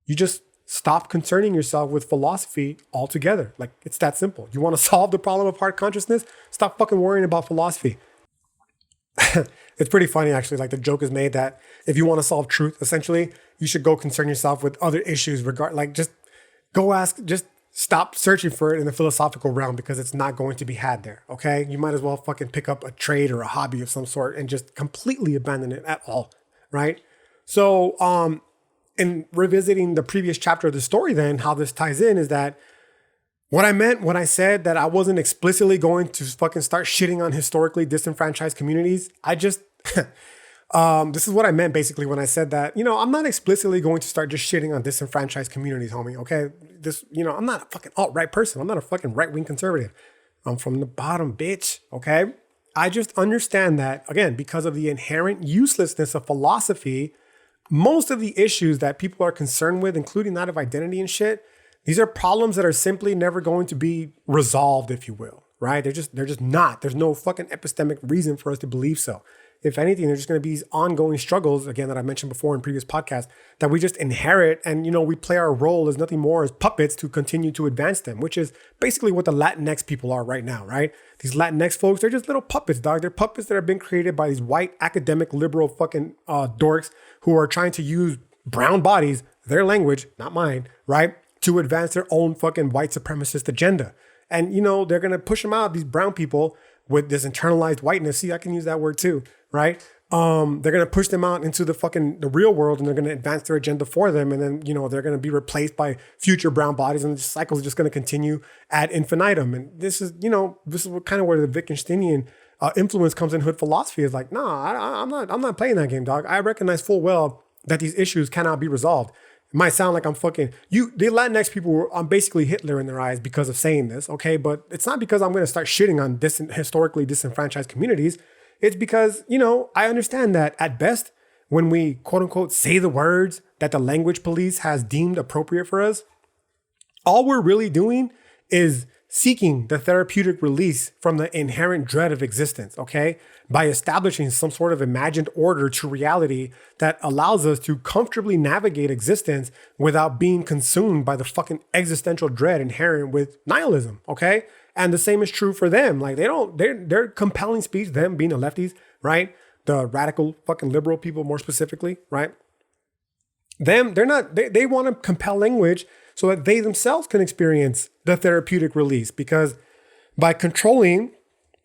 Speaker 1: You just stop concerning yourself with philosophy altogether. Like, it's that simple. You want to solve the problem of heart consciousness? Stop fucking worrying about philosophy. It's pretty funny, actually. Like, the joke is made that if you want to solve truth, essentially, you should go concern yourself with other issues. Just go ask, just stop searching for it in the philosophical realm, because it's not going to be had there. Okay. You might as well fucking pick up a trade or a hobby of some sort and just completely abandon it at all. Right. So, in revisiting the previous chapter of the story, then how this ties in is that what I meant when I said that I wasn't explicitly going to fucking start shitting on historically disenfranchised communities. I just, this is what I meant basically when I said that, I'm not explicitly going to start just shitting on disenfranchised communities, homie. Okay. I'm not a fucking alt-right person. I'm not a fucking right-wing conservative. I'm from the bottom, bitch. Okay. I just understand that, again, because of the inherent uselessness of philosophy, most of the issues that people are concerned with, including that of identity and shit, these are problems that are simply never going to be resolved, if you will, right? They're just not. There's no fucking epistemic reason for us to believe so. If anything, there's just going to be these ongoing struggles, again, that I mentioned before in previous podcasts, that we just inherit, and, we play our role as nothing more as puppets to continue to advance them, which is basically what the Latinx people are right now, right? These Latinx folks, they're just little puppets, dog. They're puppets that have been created by these white academic liberal fucking dorks who are trying to use brown bodies, their language, not mine, right, to advance their own fucking white supremacist agenda. And, they're going to push them out, these brown people, with this internalized whiteness. See, I can use that word too, right? They're going to push them out into the real world, and they're going to advance their agenda for them. And then, they're going to be replaced by future brown bodies, and the cycle is just going to continue ad infinitum. And this is kind of where the Wittgensteinian influence comes in. Hood philosophy is like, I'm not playing that game, dog. I recognize full well that these issues cannot be resolved. It might sound like I'm fucking you. The Latinx people I'm basically Hitler in their eyes because of saying this. Okay. But it's not because I'm going to start shitting on historically disenfranchised communities. It's because, I understand that at best, when we quote unquote say the words that the language police has deemed appropriate for us, all we're really doing is seeking the therapeutic release from the inherent dread of existence, okay? By establishing some sort of imagined order to reality that allows us to comfortably navigate existence without being consumed by the fucking existential dread inherent with nihilism, okay? And the same is true for them. Like, they're compelling speech, them being the lefties, right? The radical fucking liberal people more specifically, right? They want to compel language so that they themselves can experience the therapeutic release, because by controlling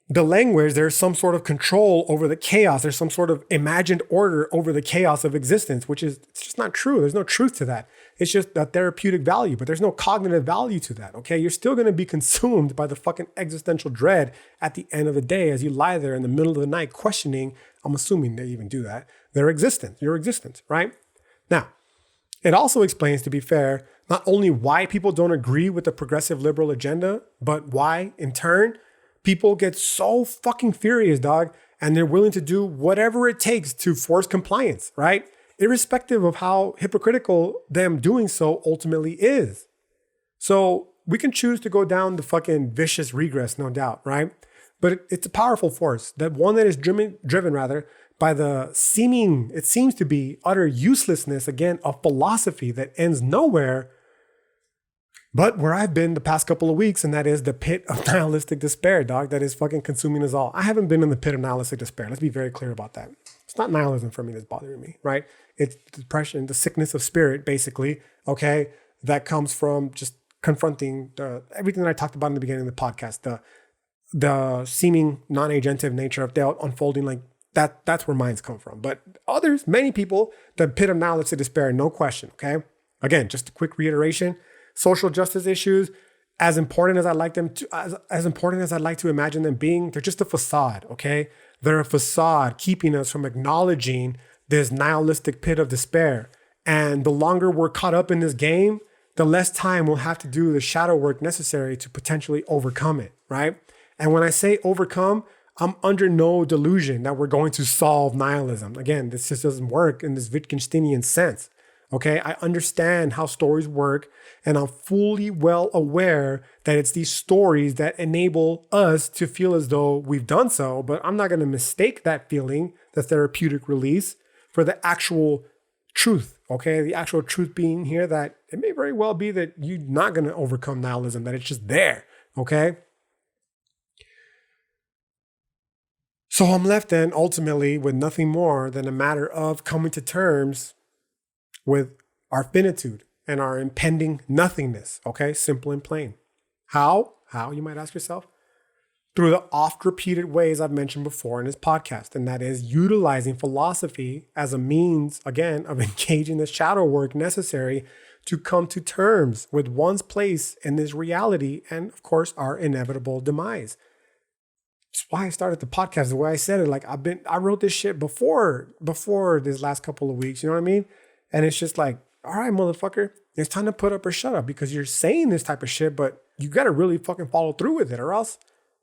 Speaker 1: the language, there's some sort of control over the chaos. There's some sort of imagined order over the chaos of existence, it's just not true. There's no truth to that. It's just a therapeutic value, but there's no cognitive value to that. Okay. You're still going to be consumed by the fucking existential dread at the end of the day, as you lie there in the middle of the night questioning, I'm assuming they even do that, your existence, right? Now, it also explains, to be fair, not only why people don't agree with the progressive liberal agenda, but why, in turn, people get so fucking furious, dog, and they're willing to do whatever it takes to force compliance, right? Irrespective of how hypocritical them doing so ultimately is. So we can choose to go down the fucking vicious regress, no doubt, right? But it's a powerful force, that one that is driven by the it seems to be utter uselessness, again, of philosophy that ends nowhere, but where I've been the past couple of weeks, and that is the pit of nihilistic despair, dog, that is fucking consuming us all. I haven't been in the pit of nihilistic despair. Let's be very clear about that. It's not nihilism for me that's bothering me, right? It's depression, the sickness of spirit, basically, okay, that comes from just confronting everything that I talked about in the beginning of the podcast, the seeming non-agentive nature of doubt unfolding like that. That's where minds come from. But others, many people, the pit of nihilistic despair, no question, okay? Again, just a quick reiteration. Social justice issues, as important as I like them to, as important as I'd like to imagine them being, they're just a facade, okay? They're a facade keeping us from acknowledging this nihilistic pit of despair. And the longer we're caught up in this game, the less time we'll have to do the shadow work necessary to potentially overcome it, right? And when I say overcome, I'm under no delusion that we're going to solve nihilism. Again, this just doesn't work in this Wittgensteinian sense. Okay, I understand how stories work, and I'm fully well aware that it's these stories that enable us to feel as though we've done so, but I'm not going to mistake that feeling, the therapeutic release, for the actual truth okay? The actual truth being here that it may very well be that you're not going to overcome nihilism, that it's just there, okay? So I'm left then ultimately with nothing more than a matter of coming to terms with our finitude and our impending nothingness, okay? Simple and plain. How? How, you might ask yourself? Through the oft-repeated ways I've mentioned before in this podcast, and that is utilizing philosophy as a means, again, of engaging the shadow work necessary to come to terms with one's place in this reality and, of course, our inevitable demise. That's why I started the podcast the way I said it. Like I wrote this shit before this last couple of weeks, you know what I mean? And it's just like, all right, motherfucker, it's time to put up or shut up because you're saying this type of shit, but you got to really fucking follow through with it or else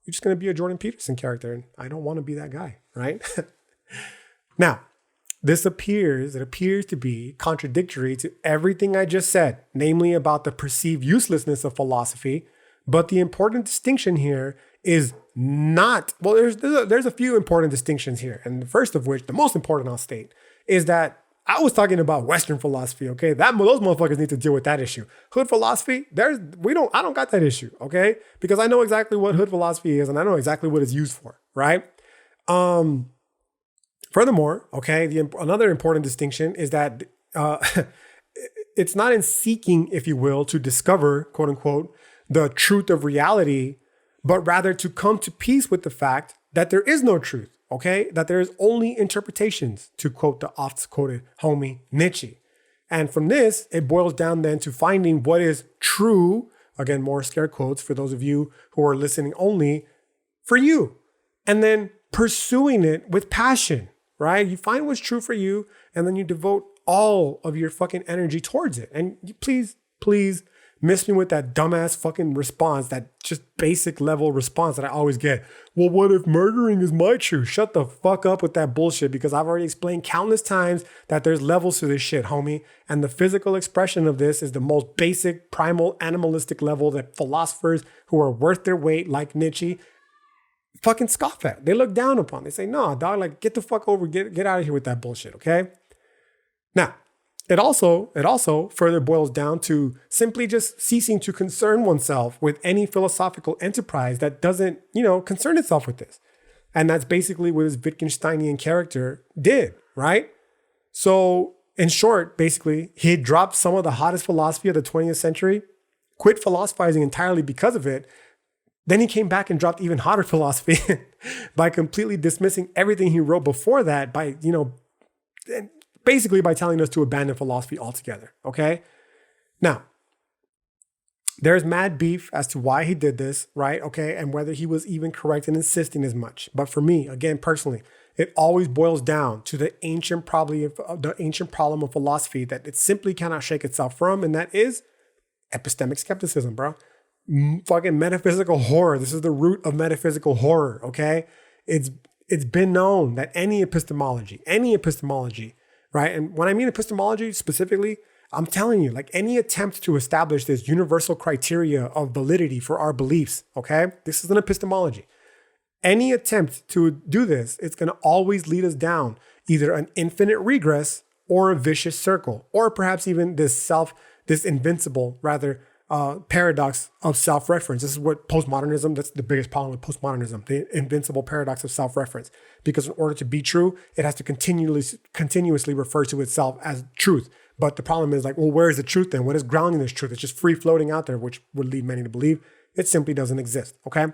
Speaker 1: you're just going to be a Jordan Peterson character. And I don't want to be that guy, right? Now, it appears to be contradictory to everything I just said, namely about the perceived uselessness of philosophy. But the important distinction here is not, well, there's a few important distinctions here. And the first of which, the most important I'll state, is that I was talking about Western philosophy, okay? Those motherfuckers need to deal with that issue. Hood philosophy, I don't got that issue, okay? Because I know exactly what hood philosophy is and I know exactly what it's used for, right? Furthermore, okay, another important distinction is that it's not in seeking, if you will, to discover, quote unquote, the truth of reality, but rather to come to peace with the fact that there is no truth, okay? That there is only interpretations, to quote the oft-quoted homie Nietzsche. And from this, it boils down then to finding what is true, again, more scare quotes for those of you who are listening only, for you. And then pursuing it with passion, right? You find what's true for you, and then you devote all of your fucking energy towards it. And you please miss me with that dumbass fucking response, that just basic level response that I always get. Well, what if murdering is my truth? Shut the fuck up with that bullshit, because I've already explained countless times that there's levels to this shit, homie. And the physical expression of this is the most basic, primal, animalistic level that philosophers who are worth their weight, like Nietzsche, fucking scoff at. They look down upon. They say, no, dog, like get the fuck over, get out of here with that bullshit, okay? Now, It also further boils down to simply just ceasing to concern oneself with any philosophical enterprise that doesn't, concern itself with this. And that's basically what his Wittgensteinian character did, right? So in short, basically, he dropped some of the hottest philosophy of the 20th century, quit philosophizing entirely because of it. Then he came back and dropped even hotter philosophy by completely dismissing everything he wrote before that by, basically by telling us to abandon philosophy altogether, okay? Now, there's mad beef as to why he did this, right? Okay, and whether he was even correct in insisting as much. But for me, again, personally, it always boils down to the ancient problem of philosophy that it simply cannot shake itself from, and that is epistemic skepticism, bro. Fucking metaphysical horror. This is the root of metaphysical horror, okay? It's been known that any epistemology, right? And when I mean epistemology specifically, I'm telling you, like any attempt to establish this universal criteria of validity for our beliefs, okay? This is an epistemology. Any attempt to do this, it's going to always lead us down either an infinite regress or a vicious circle, or perhaps even this invincible, paradox of self-reference. This is what postmodernism, that's the biggest problem with postmodernism, the invincible paradox of self-reference. Because in order to be true, it has to continuously refer to itself as truth. But the problem is where is the truth then? What is grounding this truth? It's just free floating out there, which would lead many to believe it simply doesn't exist, okay?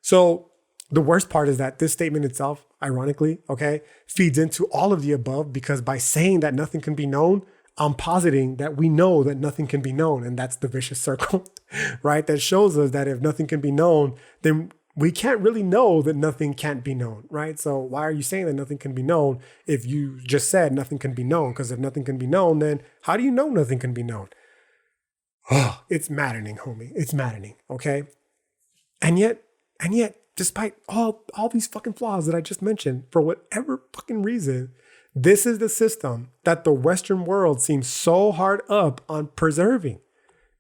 Speaker 1: So the worst part is that this statement itself, ironically, okay, feeds into all of the above, because by saying that nothing can be known, I'm positing that we know that nothing can be known. And that's the vicious circle, right? That shows us that if nothing can be known, then we can't really know that nothing can't be known, right? So why are you saying that nothing can be known if you just said nothing can be known? Because if nothing can be known, then how do you know nothing can be known? Oh, it's maddening, homie. It's maddening, okay? And yet, despite all these fucking flaws that I just mentioned, for whatever fucking reason, this is the system that the Western world seems so hard up on preserving.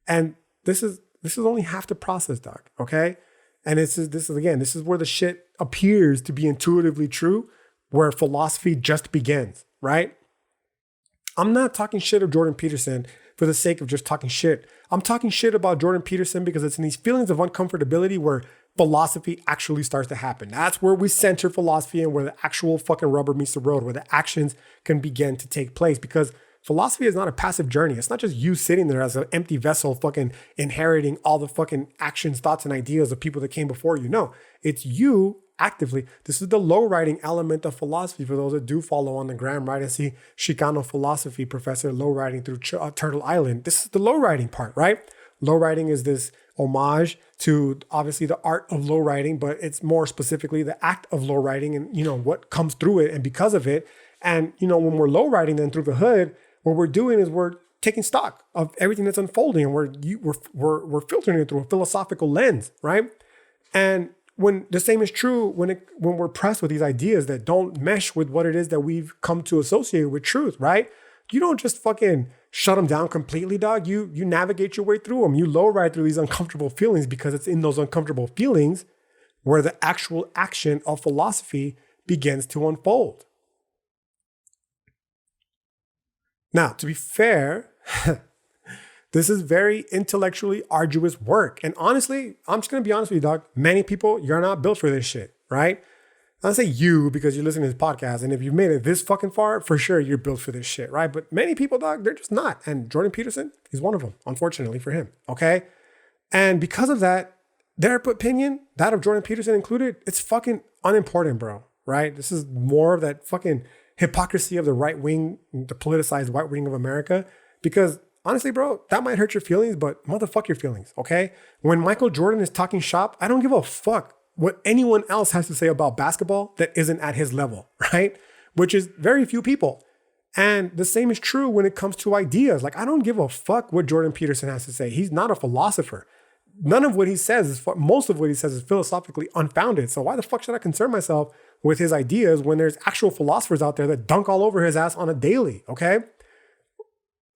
Speaker 1: And this is only half the process, dog, okay? And this is where the shit appears to be intuitively true, where philosophy just begins, right? I'm not talking shit of Jordan Peterson for the sake of just talking shit. I'm talking shit about Jordan Peterson because it's in these feelings of uncomfortability where philosophy actually starts to happen. That's where we center philosophy and where the actual fucking rubber meets the road, where the actions can begin to take place. Because philosophy is not a passive journey. It's not just you sitting there as an empty vessel fucking inheriting all the fucking actions, thoughts, and ideas of people that came before you. No, it's you actively. This is the low riding element of philosophy for those that do follow on the gram, right? And see Chicano philosophy professor low riding through Turtle Island. This is the low riding part, right? Low riding is this homage to obviously the art of low riding, but it's more specifically the act of low riding and, what comes through it and because of it. And, when we're low riding then through the hood, what we're doing is we're taking stock of everything that's unfolding and we're filtering it through a philosophical lens, right? And when the same is true when we're pressed with these ideas that don't mesh with what it is that we've come to associate with truth, right? You don't just fucking shut them down completely, dog. You navigate your way through them. You low ride through these uncomfortable feelings because it's in those uncomfortable feelings where the actual action of philosophy begins to unfold. Now, to be fair, this is very intellectually arduous work. And honestly, I'm just going to be honest with you, dog. Many people, you're not built for this shit, right? I don't say you because you're listening to this podcast. And if you've made it this fucking far, for sure, you're built for this shit, right? But many people, dog, they're just not. And Jordan Peterson is one of them, unfortunately for him, okay? And because of that, their opinion, that of Jordan Peterson included, it's fucking unimportant, bro, right? This is more of that fucking hypocrisy of the right wing, the politicized right wing of America. Because honestly, bro, that might hurt your feelings, but motherfuck your feelings, okay? When Michael Jordan is talking shop, I don't give a fuck what anyone else has to say about basketball that isn't at his level, right? Which is very few people. And the same is true when it comes to ideas. Like, I don't give a fuck what Jordan Peterson has to say. He's not a philosopher. None of what he says most of what he says is philosophically unfounded. So why the fuck should I concern myself with his ideas when there's actual philosophers out there that dunk all over his ass on a daily, okay?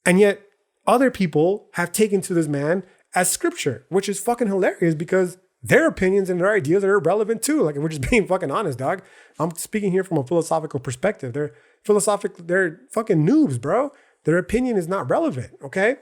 Speaker 1: And yet other people have taken to this man as scripture, which is fucking hilarious because their opinions and their ideas are irrelevant too. Like, if we're just being fucking honest, dog. I'm speaking here from a philosophical perspective. They're fucking noobs, bro. Their opinion is not relevant, okay?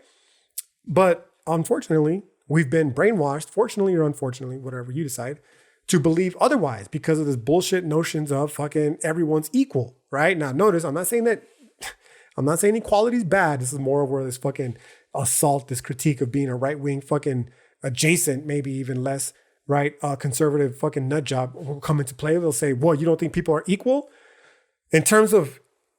Speaker 1: But unfortunately, we've been brainwashed, fortunately or unfortunately, whatever you decide, to believe otherwise because of this bullshit notions of fucking everyone's equal, right? Now, notice, I'm not saying equality is bad. This is more of where this fucking assault, this critique of being a right-wing fucking adjacent, maybe even less, right, conservative fucking nut job will come into play. They'll say, well, you don't think people are equal? In terms of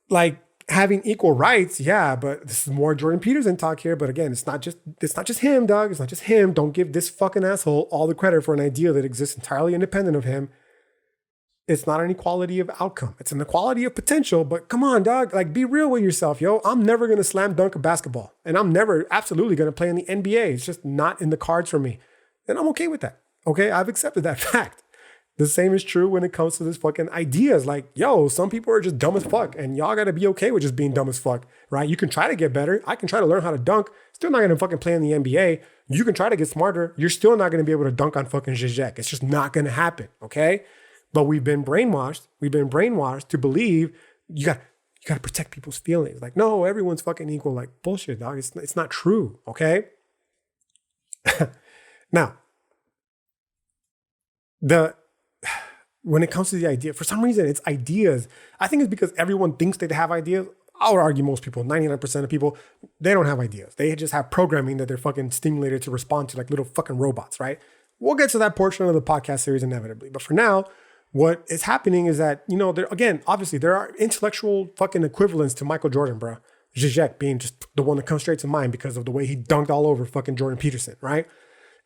Speaker 1: like having equal rights, yeah, but this is more Jordan Peterson talk here. But again, it's not just him, dog. It's not just him. Don't give this fucking asshole all the credit for an idea that exists entirely independent of him. It's not an equality of outcome. It's an equality of potential, but come on, dog. Like, be real with yourself, yo. I'm never going to slam dunk a basketball. And I'm never absolutely going to play in the NBA. It's just not in the cards for me. And I'm okay with that. Okay, I've accepted that fact. The same is true when it comes to this fucking ideas. Like, yo, some people are just dumb as fuck. And y'all got to be okay with just being dumb as fuck, right? You can try to get better. I can try to learn how to dunk. Still not going to fucking play in the NBA. You can try to get smarter. You're still not going to be able to dunk on fucking Zizek. It's just not going to happen, okay? But we've been brainwashed. We've been brainwashed to believe you got to protect people's feelings. Like, no, everyone's fucking equal. Like, bullshit, dog. It's not true, okay? Now, when it comes to the idea, for some reason, it's ideas. I think it's because everyone thinks they have ideas. I would argue most people, 99% of people, they don't have ideas. They just have programming that they're fucking stimulated to respond to, like little fucking robots, right? We'll get to that portion of the podcast series inevitably. But for now, what is happening is that, obviously there are intellectual fucking equivalents to Michael Jordan, bro. Zizek being just the one that comes straight to mind because of the way he dunked all over fucking Jordan Peterson, right?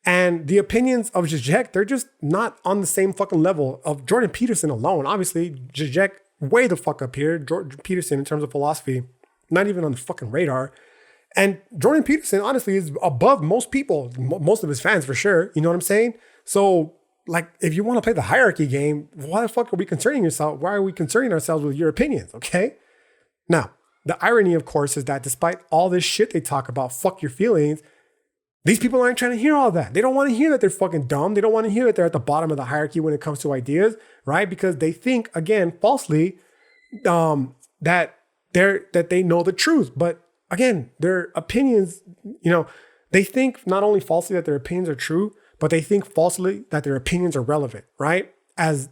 Speaker 1: And the opinions of Zizek, they're just not on the same fucking level of Jordan Peterson alone. Obviously, Zizek, way the fuck up here. Jordan Peterson, in terms of philosophy, not even on the fucking radar. And Jordan Peterson, honestly, is above most people, most of his fans for sure. You know what I'm saying? So, like, if you want to play the hierarchy game, why the fuck are we concerning yourself? Why are we concerning ourselves with your opinions? Okay. Now, the irony, of course, is that despite all this shit they talk about, fuck your feelings, these people aren't trying to hear all that. They don't want to hear that they're fucking dumb. They don't want to hear that they're at the bottom of the hierarchy when it comes to ideas, right? Because they think, again, falsely, that that they know the truth. But again, their opinions, they think not only falsely that their opinions are true, but they think falsely that their opinions are relevant, right? As,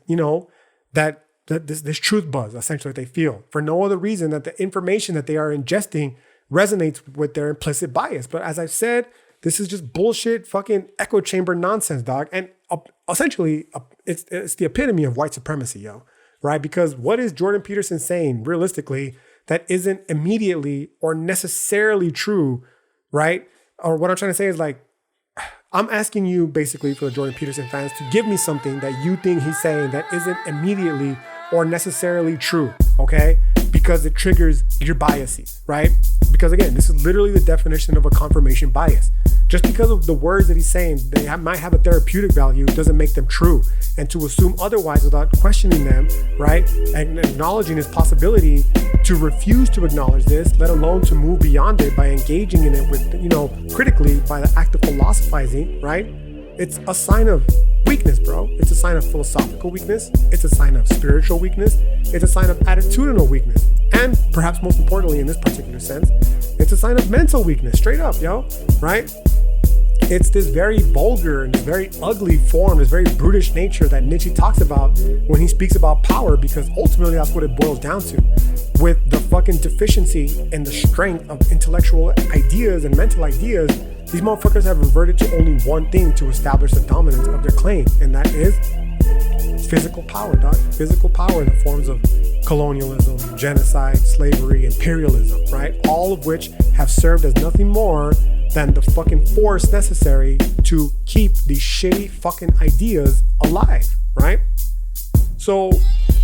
Speaker 1: that this truth buzz, essentially, that they feel for no other reason that the information that they are ingesting resonates with their implicit bias. But as I've said, this is just bullshit, fucking echo chamber nonsense, dog. And essentially, it's the epitome of white supremacy, right? Because what is Jordan Peterson saying realistically that isn't immediately or necessarily true, right? Or what I'm trying to say is like, I'm asking you basically, for the Jordan Peterson fans, to give me something that you think he's saying that isn't immediately or necessarily true, okay? Because it triggers your biases, right? Because again, this is literally the definition of a confirmation bias. Just because of the words that he's saying, they might have a therapeutic value, doesn't make them true. And to assume otherwise without questioning them, right? And acknowledging his possibility, to refuse to acknowledge this, let alone to move beyond it by engaging in it with, critically by the act of philosophizing, right? It's a sign of weakness, bro. It's a sign of philosophical weakness. It's a sign of spiritual weakness. It's a sign of attitudinal weakness. And perhaps most importantly, in this particular sense, it's a sign of mental weakness, straight up, right? It's this very vulgar and very ugly form, this very brutish nature that Nietzsche talks about when he speaks about power, because ultimately that's what it boils down to. With the fucking deficiency and the strength of intellectual ideas and mental ideas, these motherfuckers have reverted to only one thing to establish the dominance of their claim, and that is physical power, dog. Physical power in the forms of colonialism, genocide, slavery, imperialism, right? All of which have served as nothing more than the fucking force necessary to keep these shitty fucking ideas alive, right? So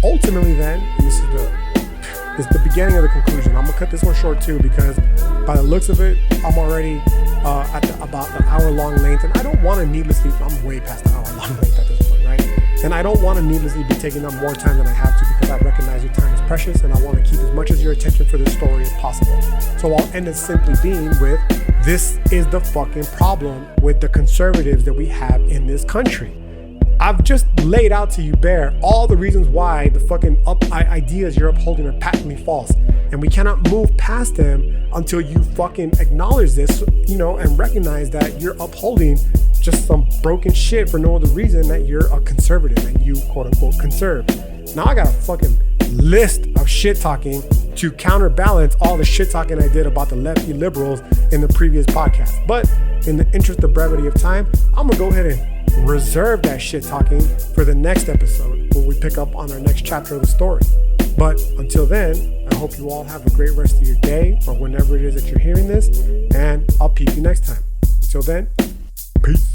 Speaker 1: ultimately then, and this is the beginning of the conclusion. I'm gonna cut this one short too, because by the looks of it, I'm already at about the hour-long length, and I don't want to needlessly, I'm way past the hour-long length at this point, right? And I don't want to needlessly be taking up more time than I have to, because I recognize your time is precious, and I want to keep as much of your attention for this story as possible. So I'll end it simply being with, this is the fucking problem with the conservatives that we have in this country. I've just laid out to you bare all the reasons why the fucking ideas you're upholding are patently false. And we cannot move past them until you fucking acknowledge this, and recognize that you're upholding just some broken shit for no other reason that you're a conservative and you quote unquote conserve. Now I got a fucking list of shit talking to counterbalance all the shit talking I did about the lefty liberals in the previous podcast. But in the interest of brevity of time, I'm gonna go ahead and reserve that shit talking for the next episode, where we pick up on our next chapter of the story. But until then, I hope you all have a great rest of your day, or whenever it is that you're hearing this, and I'll peep you next time. Until then, peace.